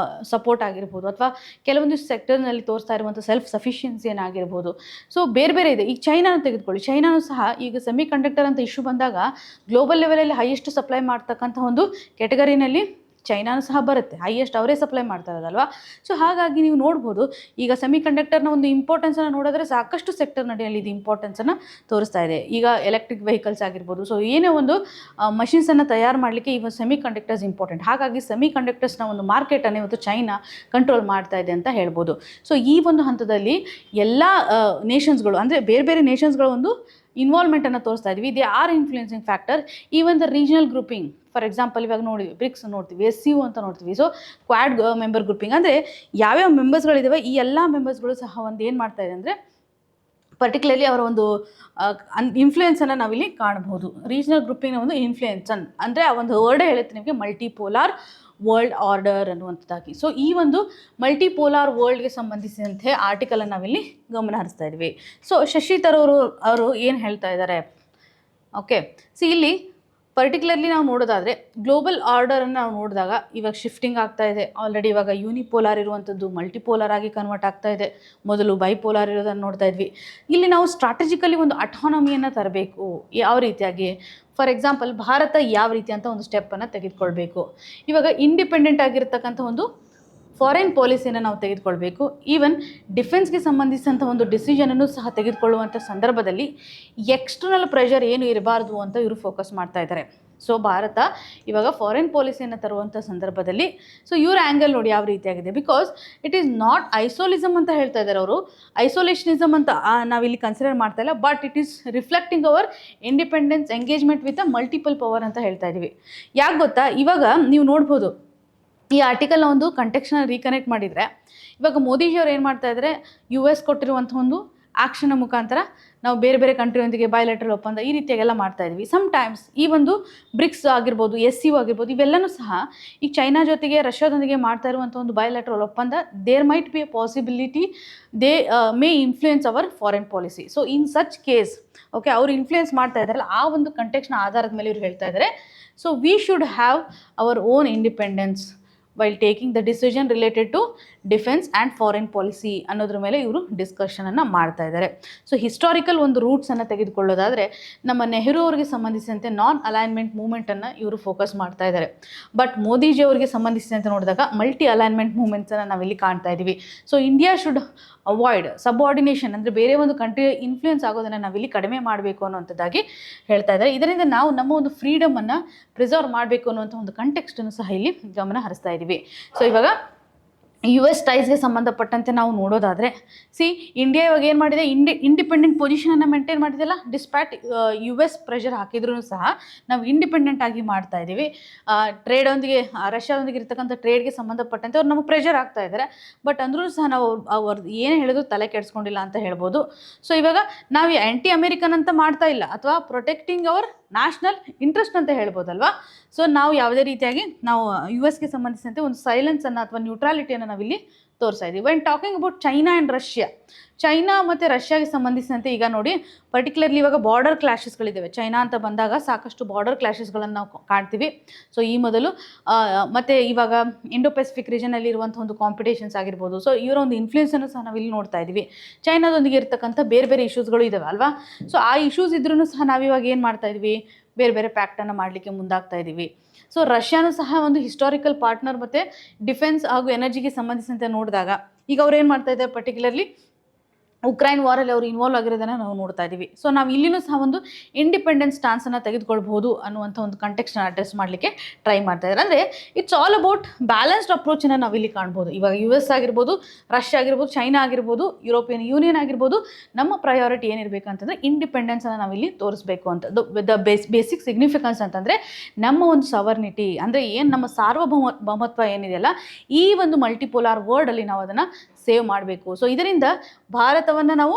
A: ಸಪೋರ್ಟ್ ಆಗಿರ್ಬೋದು, ಅಥವಾ ಕೆಲವೊಂದಿಷ್ಟು ಸೆಕ್ಟರ್ನಲ್ಲಿ ತೋರಿಸ್ತಾ ಇರುವಂಥ ಸೆಲ್ಫ್ ಸಫಿಷಿಯನ್ಸಿಯನ್ನು ಆಗಿರ್ಬೋದು. ಸೊ ಬೇರೆ ಇದೆ. ಈಗ ಚೈನಾನ ತೆಗೆದುಕೊಳ್ಳಿ, ಚೈನಾನು ಸಹ ಈಗ ಸೆಮಿ ಕಂಡಕ್ಟರ್ ಅಂತ ಇಶ್ಯೂ ಬಂದಾಗ ಗ್ಲೋಬಲ್ ಲೆವೆಲಲ್ಲಿ ಹೈಯೆಸ್ಟ್ ಸಪ್ಲೈ ಮಾಡ್ತಕ್ಕಂಥ ಒಂದು ಕ್ಯಾಟಗರಿನಲ್ಲಿ ಚೈನಾನು ಸಹ ಬರುತ್ತೆ. ಹೈಯೆಸ್ಟ್ ಅವರೇ ಸಪ್ಲೈ ಮಾಡ್ತಾ ಇರೋದಲ್ವಾ. ಸೊ ಹಾಗಾಗಿ ನೀವು ನೋಡ್ಬೋದು, ಈಗ ಸೆಮಿ ಕಂಡಕ್ಟರ್ನ ಒಂದು ಇಂಪಾರ್ಟೆನ್ಸನ್ನು ನೋಡಿದ್ರೆ ಸಾಕಷ್ಟು ಸೆಕ್ಟರ್ ನಡೆಯಲ್ಲಿ ಇದು ಇಂಪಾರ್ಟೆನ್ಸನ್ನು ತೋರಿಸ್ತಾ ಇದೆ. ಈಗ ಎಲೆಕ್ಟ್ರಿಕ್ ವೆಹಿಕಲ್ಸ್ ಆಗಿರ್ಬೋದು, ಸೊ ಏನೇ ಒಂದು ಮಷಿನ್ಸನ್ನು ತಯಾರು ಮಾಡಲಿಕ್ಕೆ ಈಗ ಸೆಮಿ ಕಂಡಕ್ಟರ್ಸ್ ಇಂಪಾರ್ಟೆಂಟ್. ಹಾಗಾಗಿ ಸೆಮಿ ಕಂಡಕ್ಟರ್ಸ್ನ ಒಂದು ಮಾರ್ಕೆಟನ್ನು ಇವತ್ತು ಚೈನಾ ಕಂಟ್ರೋಲ್ ಮಾಡ್ತಾ ಇದೆ ಅಂತ ಹೇಳ್ಬೋದು. ಸೊ ಈ ಒಂದು ಹಂತದಲ್ಲಿ ಎಲ್ಲ ನೇಷನ್ಸ್ಗಳು, ಅಂದರೆ ಬೇರೆ ನೇಷನ್ಸ್ಗಳ ಒಂದು ಇನ್ವಾಲ್ವ್ಮೆಂಟನ್ನು ತೋರಿಸ್ತಾ ಇದ್ವಿ. They are influencing factor even the regional grouping. For example ಇವಾಗ ನೋಡಿ, ಬ್ರಿಕ್ಸ್ ನೋಡ್ತೀವಿ, SCO ಅಂತ ನೋಡ್ತೀವಿ. ಸೊ ಕ್ವಾಡ್ ಮೆಂಬರ್ ಗ್ರೂಪಿಂಗ್, ಅಂದರೆ ಯಾವ್ಯಾವ ಮೆಂಬರ್ಸ್ಗಳಿದ್ದಾವೆ ಈ ಎಲ್ಲ ಮೆಂಬರ್ಸ್ಗಳು ಸಹ ಒಂದು ಏನು ಮಾಡ್ತಾ ಇದೆ ಅಂದರೆ ಪರ್ಟಿಕ್ಯುಲರ್ಲಿ ಅವರ ಒಂದು ಇನ್ಫ್ಲುಯೆನ್ಸನ್ನು ನಾವಿಲ್ಲಿ ಕಾಣಬಹುದು. ರೀಜನಲ್ ಗ್ರೂಪಿಂಗ್ನ ಒಂದು ಇನ್ಫ್ಲುಯೆನ್ಸ್ ಅಂದರೆ ಆ ಒಂದು ವರ್ಡೇ ಹೇಳುತ್ತೆ ನಿಮಗೆ, ಮಲ್ಟಿಪೋಲಾರ್ ವರ್ಲ್ಡ್ ಆರ್ಡರ್ ಅನ್ನುವಂಥದ್ದಾಗಿ. ಸೊ ಈ ಒಂದು ಮಲ್ಟಿಪೋಲಾರ್ ವರ್ಲ್ಡ್ಗೆ ಸಂಬಂಧಿಸಿದಂತೆ ಆರ್ಟಿಕಲನ್ನು ನಾವಿಲ್ಲಿ ಗಮನ ಹರಿಸ್ತಾ ಇದ್ವಿ. ಸೊ ಶಶಿ ತರೂರ್ ಅವರು ಏನು ಹೇಳ್ತಾ ಇದ್ದಾರೆ, ಓಕೆ. ಇಲ್ಲಿ ಪರ್ಟಿಕ್ಯುಲರ್ಲಿ ನಾವು ನೋಡೋದಾದರೆ ಗ್ಲೋಬಲ್ ಆರ್ಡರನ್ನು ನಾವು ನೋಡಿದಾಗ ಇವಾಗ ಶಿಫ್ಟಿಂಗ್ ಆಗ್ತಾ ಇದೆ. ಆಲ್ರೆಡಿ ಇವಾಗ ಯೂನಿಪೋಲಾರ್ ಇರುವಂಥದ್ದು ಮಲ್ಟಿಪೋಲಾರ್ ಆಗಿ ಕನ್ವರ್ಟ್ ಆಗ್ತಾ ಇದೆ. ಮೊದಲು ಬೈಪೋಲಾರ್ ಇರೋದನ್ನು ನೋಡ್ತಾ ಇದ್ವಿ. ಇಲ್ಲಿ ನಾವು ಸ್ಟ್ರಾಟಜಿಕಲಿ ಒಂದು ಅಟಾನಮಿಯನ್ನು ತರಬೇಕು. ಯಾವ ರೀತಿಯಾಗಿ? ಫಾರ್ ಎಕ್ಸಾಂಪಲ್ ಭಾರತ ಯಾವ ರೀತಿ ಅಂತ ಒಂದು ಸ್ಟೆಪ್ಪನ್ನು ತೆಗೆದುಕೊಳ್ಬೇಕು. ಇವಾಗ ಇಂಡಿಪೆಂಡೆಂಟ್ ಆಗಿರ್ತಕ್ಕಂಥ ಒಂದು ಫಾರಿನ್ ಪಾಲಿಸಿಯನ್ನು ನಾವು ತೆಗೆದುಕೊಳ್ಬೇಕು. ಈವನ್ ಡಿಫೆನ್ಸ್ಗೆ ಸಂಬಂಧಿಸಿದಂಥ ಒಂದು ಡಿಸಿಷನನ್ನು ಸಹ ತೆಗೆದುಕೊಳ್ಳುವಂಥ ಸಂದರ್ಭದಲ್ಲಿ ಎಕ್ಸ್ಟರ್ನಲ್ ಪ್ರೆಷರ್ ಏನು ಇರಬಾರ್ದು ಅಂತ ಇವರು ಫೋಕಸ್ ಮಾಡ್ತಾ ಇದ್ದಾರೆ. ಸೊ ಭಾರತ ಇವಾಗ ಫಾರಿನ್ ಪಾಲಿಸಿಯನ್ನು ತರುವಂಥ ಸಂದರ್ಭದಲ್ಲಿ ಸೊ ಇವ್ರ ಆ್ಯಂಗಲ್ ನೋಡಿ ಯಾವ ರೀತಿಯಾಗಿದೆ. ಬಿಕಾಸ್ ಇಟ್ ಈಸ್ ನಾಟ್ ಐಸೋಲಿಸಮ್ ಅಂತ ಹೇಳ್ತಾ ಇದ್ದಾರೆ ಅವರು, ಐಸೋಲೇಷನಿಸಮ್ ಅಂತ ನಾವಿಲ್ಲಿ ಕನ್ಸಿಡರ್ ಮಾಡ್ತಾ ಇಲ್ಲ. But it is reflecting our independence engagement with a multiple power ಅಂತ ಹೇಳ್ತಾ ಇದ್ದೀವಿ. ಯಾಕೆ ಗೊತ್ತಾ, ಇವಾಗ ನೀವು ನೋಡ್ಬೋದು ಈ ಆರ್ಟಿಕಲ್ನ ಒಂದು ಕಂಟೆಕ್ಸ್ನ ರೀಕನೆಕ್ಟ್ ಮಾಡಿದರೆ ಇವಾಗ ಮೋದಿಜಿಯವ್ರು ಏನು ಮಾಡ್ತಾ ಇದ್ದಾರೆ, US ಕೊಟ್ಟಿರುವಂಥ ಒಂದು ಆ್ಯಕ್ಷನ್ನ ಮುಖಾಂತರ ನಾವು ಬೇರೆ ಕಂಟ್ರಿಯೊಂದಿಗೆ ಬಯಲೆಟ್ರಲ್ ಒಪ್ಪಂದ ಈ ರೀತಿಯಾಗೆಲ್ಲ ಮಾಡ್ತಾ ಇದ್ವಿ. ಸಮ್ಟೈಮ್ಸ್ ಈ ಒಂದು ಬ್ರಿಕ್ಸ್ ಆಗಿರ್ಬೋದು, SCO ಆಗಿರ್ಬೋದು, ಇವೆಲ್ಲನೂ ಸಹ ಈಗ ಚೈನಾ ಜೊತೆಗೆ ರಷ್ಯಾದೊಂದಿಗೆ ಮಾಡ್ತಾ ಇರುವಂಥ ಒಂದು ಬಯಲೆಟ್ರಲ್ ಒಪ್ಪಂದ there might be a possibility they may influence our foreign policy. So in such case okay, ಅವರು ಇನ್ಫ್ಲುಯೆನ್ಸ್ ಮಾಡ್ತಾ ಇದ್ದಾರಲ್ಲ, ಆ ಒಂದು ಕಂಟೆಕ್ಸ್ನ ಆಧಾರದ ಮೇಲೆ ಇವ್ರು ಹೇಳ್ತಾ ಇದ್ದಾರೆ. So we should have our own independence while taking the decision related to defence and foreign policy ಅನ್ನೋದ್ರ ಮೇಲೆ ಇವರು ಡಿಸ್ಕಷನನ್ನು ಮಾಡ್ತಾ ಇದ್ದಾರೆ. ಸೊ ಹಿಸ್ಟಾರಿಕಲ್ ಒಂದು ರೂಟ್ಸನ್ನು ತೆಗೆದುಕೊಳ್ಳೋದಾದರೆ ನಮ್ಮ ನೆಹರು ಅವರಿಗೆ ಸಂಬಂಧಿಸಿದಂತೆ ನಾನ್ ಅಲೈನ್ಮೆಂಟ್ ಮೂವ್ಮೆಂಟನ್ನು ಇವರು ಫೋಕಸ್ ಮಾಡ್ತಾ ಇದ್ದಾರೆ. ಬಟ್ ಮೋದಿಜಿ ಅವರಿಗೆ ಸಂಬಂಧಿಸಿದಂತೆ ನೋಡಿದಾಗ ಮಲ್ಟಿ ಅಲೈನ್ಮೆಂಟ್ ಮೂವ್ಮೆಂಟ್ಸನ್ನು ನಾವಿಲ್ಲಿ ಕಾಣ್ತಾ ಇದ್ದೀವಿ. ಸೊ ಇಂಡಿಯಾ ಶುಡ್ ಅವಾಯ್ಡ್ ಸಬ್ಆರ್ಡಿನೇಷನ್, ಅಂದರೆ ಬೇರೆ ಒಂದು ಕಂಟ್ರಿ ಇನ್ಫ್ಲುಯೆನ್ಸ್ ಆಗೋದನ್ನು ನಾವಿಲ್ಲಿ ಕಡಿಮೆ ಮಾಡಬೇಕು ಅನ್ನೋಂಥದ್ದಾಗಿ ಹೇಳ್ತಾ ಇದ್ದಾರೆ. ಇದರಿಂದ ನಾವು ನಮ್ಮ ಒಂದು ಫ್ರೀಡಮನ್ನು ಪ್ರಿಸರ್ವ್ ಮಾಡಬೇಕು ಅನ್ನುವಂಥ ಒಂದು ಕಂಟೆಕ್ಸ್ಟನ್ನು ಸಹ ಇಲ್ಲಿ ಗಮನ ಹರಿಸ್ತಾ ಇದ್ದೀವಿ. ಸೊ ಇವಾಗ ಯು ಎಸ್ ಟೈಸ್ಗೆ ಸಂಬಂಧಪಟ್ಟಂತೆ ನಾವು ನೋಡೋದಾದರೆ, ಸಿ ಇಂಡಿಯಾ ಇವಾಗ ಏನು ಮಾಡಿದೆ, ಇಂಡಿಪೆಂಡೆಂಟ್ ಪೊಸಿಷನನ್ನು ಮೇಂಟೈನ್ ಮಾಡಿದೆಲ್ಲ. ಡಿಸ್ಪ್ಯಾಟ್ ಯು ಎಸ್ ಪ್ರೆಷರ್ ಹಾಕಿದ್ರೂ ಸಹ ನಾವು ಇಂಡಿಪೆಂಡೆಂಟ್ ಆಗಿ ಮಾಡ್ತಾ ಇದ್ದೀವಿ. ಟ್ರೇಡೊಂದಿಗೆ ರಷ್ಯಾದೊಂದಿಗೆ ಇರ್ತಕ್ಕಂಥ ಟ್ರೇಡ್ಗೆ ಸಂಬಂಧಪಟ್ಟಂತೆ ಅವ್ರು ನಮಗೆ ಪ್ರೆಷರ್ ಆಗ್ತಾ ಇದ್ದಾರೆ. ಬಟ್ ಅಂದ್ರೂ ಸಹ ನಾವು ಅವ್ರದ್ದು ಏನು ಹೇಳಿದ್ರು ತಲೆ ಕೆಡಿಸ್ಕೊಂಡಿಲ್ಲ ಅಂತ ಹೇಳ್ಬೋದು. ಸೊ ಇವಾಗ ನಾವು ಆ್ಯಂಟಿ ಅಮೇರಿಕನ್ ಅಂತ ಮಾಡ್ತಾ ಇಲ್ಲ, ಅಥವಾ ಪ್ರೊಟೆಕ್ಟಿಂಗ್ ಅವರ್ ನ್ಯಾಷನಲ್ ಇಂಟ್ರೆಸ್ಟ್ ಅಂತ ಹೇಳ್ಬೋದಲ್ವಾ. ಸೊ ನಾವು ಯಾವುದೇ ರೀತಿಯಾಗಿ ನಾವು ಯು ಎಸ್ಗೆ ಸಂಬಂಧಿಸಿದಂತೆ ಒಂದು ಸೈಲೆನ್ಸನ್ನು ಅಥವಾ ನ್ಯೂಟ್ರಾಲಿಟಿಯನ್ನು ನಾವಿಲ್ಲಿ ತೋರಿಸ್ತಾ ಇದ್ದೀವಿ. When talking about China and Russia, China ಮತ್ತು ರಷ್ಯಾಗೆ ಸಂಬಂಧಿಸಿದಂತೆ ಈಗ ನೋಡಿ, ಪರ್ಟಿಕ್ಯುಲರ್ಲಿ ಇವಾಗ ಬಾರ್ಡರ್ ಕ್ಲಾಶಸ್ಗಳಿದ್ದಾವೆ. ಚೈನಾ ಅಂತ ಬಂದಾಗ ಸಾಕಷ್ಟು ಬಾರ್ಡರ್ ಕ್ಲಾಶಸ್ಗಳನ್ನು ನಾವು ಕಾಣ್ತೀವಿ. ಸೊ ಈ ಮೊದಲು ಮತ್ತು ಇವಾಗ ಇಂಡೋ ಪೆಸಿಫಿಕ್ ರೀಜನಲ್ಲಿ ಇರುವಂಥ ಒಂದು ಕಾಂಪಿಟೇಷನ್ಸ್ ಆಗಿರ್ಬೋದು. ಸೊ ಇವರ ಒಂದು ಇನ್ಫ್ಲೂಯೆನ್ಸನ್ನು ಸಹ ನಾವು ಇಲ್ಲಿ ನೋಡ್ತಾ ಇದ್ದೀವಿ. ಚೈನಾದೊಂದಿಗೆ ಇರ್ತಕ್ಕಂಥ ಬೇರೆ ಬೇರೆ ಇಶ್ಯೂಸ್ಗಳು ಇದ್ದಾವೆ ಅಲ್ವಾ. ಸೊ ಆ ಇಶ್ಯೂಸ್ ಇದ್ರೂ ಸಹ ನಾವಿವಾಗ ಏನು ಮಾಡ್ತಾ ಇದ್ದೀವಿ, ಬೇರೆ ಬೇರೆ ಪ್ಯಾಕ್ಟನ್ನು ಮಾಡಲಿಕ್ಕೆ ಮುಂದಾಗ್ತಾ ಇದ್ದೀವಿ. ಸೊ ರಷ್ಯಾನೂ ಸಹ ಒಂದು ಹಿಸ್ಟಾರಿಕಲ್ ಪಾರ್ಟ್ನರ್, ಮತ್ತು ಡಿಫೆನ್ಸ್ ಹಾಗೂ ಎನರ್ಜಿಗೆ ಸಂಬಂಧಿಸಿದಂತೆ ನೋಡಿದಾಗ ಈಗ ಅವ್ರು ಏನು ಮಾಡ್ತಾ ಇದ್ದಾರೆ, ಪರ್ಟಿಕ್ಯುಲರ್ಲಿ ಉಕ್ರೈನ್ ವಾರಲ್ಲಿ ಅವರು ಇನ್ವಾಲ್ವ್ ಆಗಿರೋದನ್ನು ನಾವು ನೋಡ್ತಾ ಇದ್ದೀವಿ. ಸೊ ನಾವು ಇಲ್ಲಿನೂ ಸಹ ಒಂದು ಇಂಡಿಪೆಂಡೆನ್ಸ್ ಸ್ಟಾನ್ಸನ್ನು ತೆಗೆದುಕೊಳ್ಬಹುದು ಅನ್ನುವಂಥ ಒಂದು ಕಂಟೆಕ್ಸ್ಟ್ನ ಅಡ್ರೆಸ್ ಮಾಡಲಿಕ್ಕೆ ಟ್ರೈ ಮಾಡ್ತಾ ಇದ್ದಾರೆ. ಅಂದರೆ ಇಟ್ಸ್ ಆಲ್ ಅಬೌಟ್ ಬ್ಯಾಲೆನ್ಸ್ಡ್ ಅಪ್ರೋಚನ್ನು ನಾವು ಇಲ್ಲಿ ಕಾಣ್ಬೋದು. ಇವಾಗ ಯು ಎಸ್ ಆಗಿರ್ಬೋದು, ರಷ್ಯಾ ಆಗಿರ್ಬೋದು, ಚೈನಾ ಆಗಿರ್ಬೋದು, ಯುರೋಪಿಯನ್ ಯೂನಿಯನ್ ಆಗಿರ್ಬೋದು, ನಮ್ಮ ಪ್ರಯಾರಿಟಿ ಏನಿರಬೇಕಂತಂದರೆ ಇಂಡಿಪೆಂಡೆನ್ಸನ್ನು ನಾವಿಲ್ಲಿ ತೋರಿಸ್ಬೇಕು ಅಂತ. ಬೇಸಿಕ್ ಸಿಗ್ನಿಫಿಕೆನ್ಸ್ ಅಂತಂದರೆ ನಮ್ಮ ಒಂದು ಸವರ್ನಿಟಿ, ಅಂದರೆ ಏನು ನಮ್ಮ ಸಾರ್ವಭೌಮತ್ವ ಏನಿದೆಯಲ್ಲ, ಈ ಒಂದು ಮಲ್ಟಿಪೋಲಾರ್ ವರ್ಲ್ಡಲ್ಲಿ ನಾವು ಅದನ್ನು ಸೇವ್ ಮಾಡಬೇಕು. ಸೊ ಇದರಿಂದ ಭಾರತವನ್ನು ನಾವು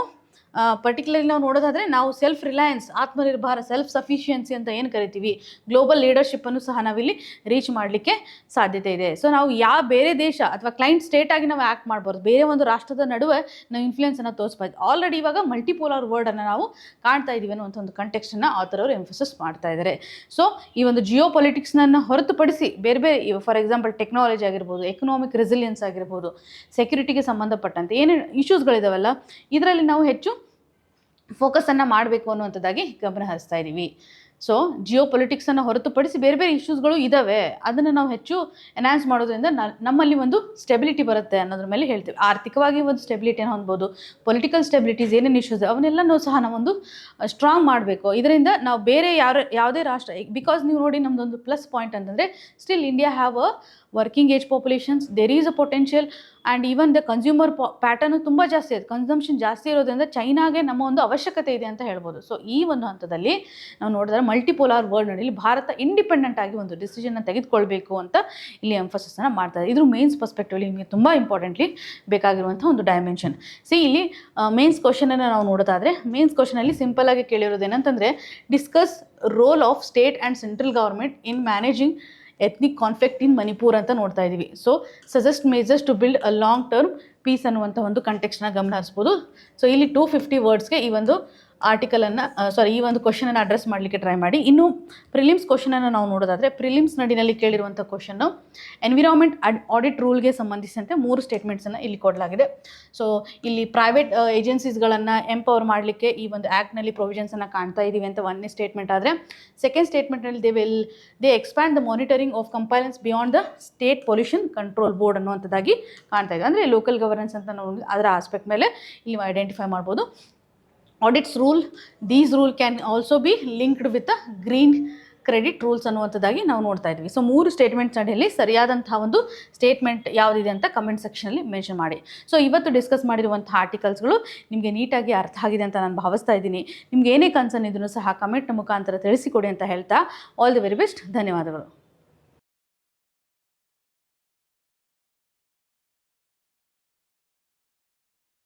A: ಪರ್ಟಿಕ್ಯುಲರ್ಲಿ ನಾವು ನೋಡೋದಾದರೆ, ನಾವು self Reliance, Atmanirbhar, self sufficiency ಅಂತ ಏನು ಕರಿತೀವಿ, ಗ್ಲೋಬಲ್ ಲೀಡರ್ಶಿಪ್ಪನ್ನು ಸಹ ನಾವಿಲ್ಲಿ ರೀಚ್ ಮಾಡಲಿಕ್ಕೆ ಸಾಧ್ಯತೆ ಇದೆ. ಸೊ ನಾವು ಯಾವ ಬೇರೆ ದೇಶ ಅಥವಾ ಕ್ಲೈಂಟ್ ಸ್ಟೇಟ್ ಆಗಿ ನಾವು ಆ್ಯಕ್ಟ್ ಮಾಡ್ಬಾರ್ದು, ಬೇರೆ ಒಂದು ರಾಷ್ಟ್ರದ ನಡುವೆ ನಾವು ಇನ್ಫ್ಲೂಯೆನ್ಸನ್ನು ತೋರಿಸ್ಬಾರ್ದು. ಆಲ್ರೆಡಿ ಇವಾಗ ಮಲ್ಟಿಪೋಲಾರ್ ವರ್ಲ್ಡನ್ನು ನಾವು ಕಾಣ್ತಾ ಇದ್ದೀವಿ ಅನ್ನೋ ಒಂದು ಕಂಟೆಕ್ಸ್ಟನ್ನು ಆಥರ್ ಅವರು ಎಂಫಸಿಸ್ ಮಾಡ್ತಾ ಇದ್ದಾರೆ. ಸೊ ಈ ಒಂದು ಜಿಯೋ ಪೊಲಿಟಿಕ್ಸ್ನನ್ನು ಹೊರತುಪಡಿಸಿ ಬೇರೆ ಬೇರೆ, ಫಾರ್ ಎಕ್ಸಾಂಪಲ್ ಟೆಕ್ನಾಲಜಿ ಆಗಿರ್ಬೋದು, ಎಕನಾಮಿಕ್ ರೆಸಿಲಿಯನ್ಸ್ ಆಗಿರ್ಬೋದು, ಸೆಕ್ಯೂರಿಟಿಗೆ ಸಂಬಂಧಪಟ್ಟಂತೆ ಏನೇನು ಇಶ್ಯೂಸ್ಗಳಿದಾವಲ್ಲ, ಇದರಲ್ಲಿ ನಾವು ಹೆಚ್ಚು ಫೋಕಸನ್ನು ಮಾಡಬೇಕು ಅನ್ನುವಂಥದ್ದಾಗಿ ಗಮನ ಹರಿಸ್ತಾ ಇದ್ದೀವಿ. ಸೊ ಜಿಯೋ ಪೊಲಿಟಿಕ್ಸನ್ನು ಹೊರತುಪಡಿಸಿ ಬೇರೆ ಬೇರೆ ಇಶ್ಯೂಸ್ಗಳು ಇದ್ದಾವೆ, ಅದನ್ನು ನಾವು ಹೆಚ್ಚು ಎನ್ಹಾನ್ಸ್ ಮಾಡೋದ್ರಿಂದ ನಮ್ಮಲ್ಲಿ ಒಂದು ಸ್ಟೆಬಿಲಿಟಿ ಬರುತ್ತೆ ಅನ್ನೋದ್ರ ಮೇಲೆ ಹೇಳ್ತೀವಿ. ಆರ್ಥಿಕವಾಗಿ ಒಂದು ಸ್ಟೆಬಿಲಿಟಿಯನ್ನು ಹೊಂದ್ಬೋದು, ಪೊಲಿಟಿಕಲ್ ಸ್ಟೆಬಿಲಿಟೀಸ್ ಏನೇನು ಇಶ್ಯೂಸ್ ಅವನ್ನೆಲ್ಲನೂ ಸಹ ನಾವೊಂದು ಸ್ಟ್ರಾಂಗ್ ಮಾಡಬೇಕು. ಇದರಿಂದ ನಾವು ಬೇರೆ ಯಾವುದೇ ರಾಷ್ಟ್ರ, ಬಿಕಾಸ್ ನೀವು ನೋಡಿ ನಮ್ಮದೊಂದು ಪ್ಲಸ್ ಪಾಯಿಂಟ್ ಅಂತಂದರೆ, still India have a working age populations, there is a potential, and even the consumer pattern ತುಂಬ ಜಾಸ್ತಿ ಇದೆ. ಕನ್ಸಂಪ್ಷನ್ ಜಾಸ್ತಿ ಇರೋದ್ರಿಂದ ಚೈನಾಗೆ ನಮ್ಮ ಒಂದು ಅವಶ್ಯಕತೆ ಇದೆ ಅಂತ ಹೇಳ್ಬೋದು. ಸೊ ಈ ಒಂದು ಹಂತದಲ್ಲಿ ನಾವು ನೋಡಿದ್ರೆ ಮಲ್ಟಿಪೋಲಾರ್ ವರ್ಲ್ಡ್ ನಡಿಲಿ ಭಾರತ ಇಂಡಿಪೆಂಡೆಂಟ್ ಆಗಿ ಒಂದು ಡಿಸಿಷನ್ನ ತೆಗೆದುಕೊಳ್ಬೇಕು ಅಂತ ಇಲ್ಲಿ ಎಂಫಸಿಸನ್ನು ಮಾಡ್ತಾರೆ. ಇದ್ರ ಮೇನ್ಸ್ ಪರ್ಸ್ಪೆಕ್ಟಿವ್ಲಿ ನಿಮಗೆ ತುಂಬ ಇಂಪಾರ್ಟೆಂಟ್ಲಿ ಬೇಕಾಗಿರುವಂಥ ಒಂದು ಡೈಮೆನ್ಷನ್. ಇಲ್ಲಿ ಮೇನ್ಸ್ ಕ್ವಶನನ್ನು ನಾವು ನೋಡೋದಾದರೆ, ಮೇನ್ಸ್ ಕ್ವಶನಲ್ಲಿ ಸಿಂಪಲ್ ಆಗಿ ಕೇಳಿರೋದು ಏನಂತಂದರೆ, discuss role of state and central government in managing ethnic conflict in Manipur ಅಂತ ನೋಡ್ತಾ ಇದ್ದೀವಿ. So suggest measures to build a long term peace ಅನ್ನುವಂಥ ಒಂದು ಕಂಟೆಕ್ಸ್ಟ್ನ ಗಮನ ಹರಿಸ್ಬೋದು. ಸೊ ಇಲ್ಲಿ 250 ವರ್ಡ್ಸ್ಗೆ ಈ ಒಂದು ಆರ್ಟಿಕಲನ್ನು ಈ ಒಂದು ಕ್ವಶನನ್ನು ಅಡ್ರೆಸ್ ಮಾಡಲಿಕ್ಕೆ ಟ್ರೈ ಮಾಡಿ. ಇನ್ನು ಪ್ರಿಲಿಮ್ಸ್ ಕ್ವಶನನ್ನು ನಾವು ನೋಡೋದಾದರೆ, ಪ್ರಿಲಿಮ್ಸ್ ನಡಿನಲ್ಲಿ ಕೇಳಿರುವಂಥ ಕ್ವಶನ್ನು ಎನ್ವಿರಾನ್ಮೆಂಟ್ ಆಡಿಟ್ ರೂಲ್ಗೆ ಸಂಬಂಧಿಸಿದಂತೆ 3 ಸ್ಟೇಟ್ಮೆಂಟ್ಸನ್ನು ಇಲ್ಲಿ ಕೊಡಲಾಗಿದೆ. ಸೊ ಇಲ್ಲಿ ಪ್ರೈವೇಟ್ ಏಜೆನ್ಸೀಸ್ಗಳನ್ನು ಎಂಪವರ್ ಮಾಡಲಿಕ್ಕೆ ಈ ಒಂದು ಆ್ಯಕ್ಟ್ನಲ್ಲಿ ಪ್ರೊವಿಷನ್ಸನ್ನು ಕಾಣ್ತಾ ಇದ್ದೀವಿ ಅಂತ ಒಂದನೇ ಸ್ಟೇಟ್ಮೆಂಟ್ ಆದರೆ, ಸೆಕೆಂಡ್ ಸ್ಟೇಟ್ಮೆಂಟ್ನಲ್ಲಿ they expand the monitoring of compliance beyond the state pollution control board ಅನ್ನುವಂಥದ್ದಾಗಿ ಕಾಣ್ತಾ ಇದೆ. ಅಂದರೆ ಲೋಕಲ್ ಗವರ್ನೆನ್ಸ್ ಅಂತ ನಾವು ಅದರ ಆಸ್ಪೆಕ್ಟ್ ಮೇಲೆ ಇಲ್ಲಿ ಐಡೆಂಟಿಫೈ ಮಾಡ್ಬೋದು. Audits rule, these rule can also be linked with the green credit rules ಅನ್ನುವಂಥದ್ದಾಗಿ ನಾವು ನೋಡ್ತಾ ಇದ್ವಿ. ಸೊ 3 ಸ್ಟೇಟ್ಮೆಂಟ್ಸ್ ಅಡಿಯಲ್ಲಿ ಸರಿಯಾದಂಥ ಒಂದು ಸ್ಟೇಟ್ಮೆಂಟ್ ಯಾವುದಿದೆ ಅಂತ ಕಮೆಂಟ್ ಸೆಕ್ಷನಲ್ಲಿ ಮೆನ್ಷನ್ ಮಾಡಿ. ಸೊ ಇವತ್ತು ಡಿಸ್ಕಸ್ ಮಾಡಿರುವಂಥ ಆರ್ಟಿಕಲ್ಸ್ಗಳು ನಿಮಗೆ ನೀಟಾಗಿ ಅರ್ಥ ಆಗಿದೆ ಅಂತ ನಾನು ಭಾವಿಸ್ತಾ ಇದ್ದೀನಿ. ನಿಮ್ಗೆ ಏನೇ ಕನ್ಸರ್ನ್ ಇದ್ರೂ ಸಹ ಕಮೆಂಟ್ನ ಮುಖಾಂತರ ತಿಳಿಸಿಕೊಡಿ ಅಂತ ಹೇಳ್ತಾ, ಆಲ್ ದಿ ವೆರಿ ಬೆಸ್ಟ್. ಧನ್ಯವಾದಗಳು.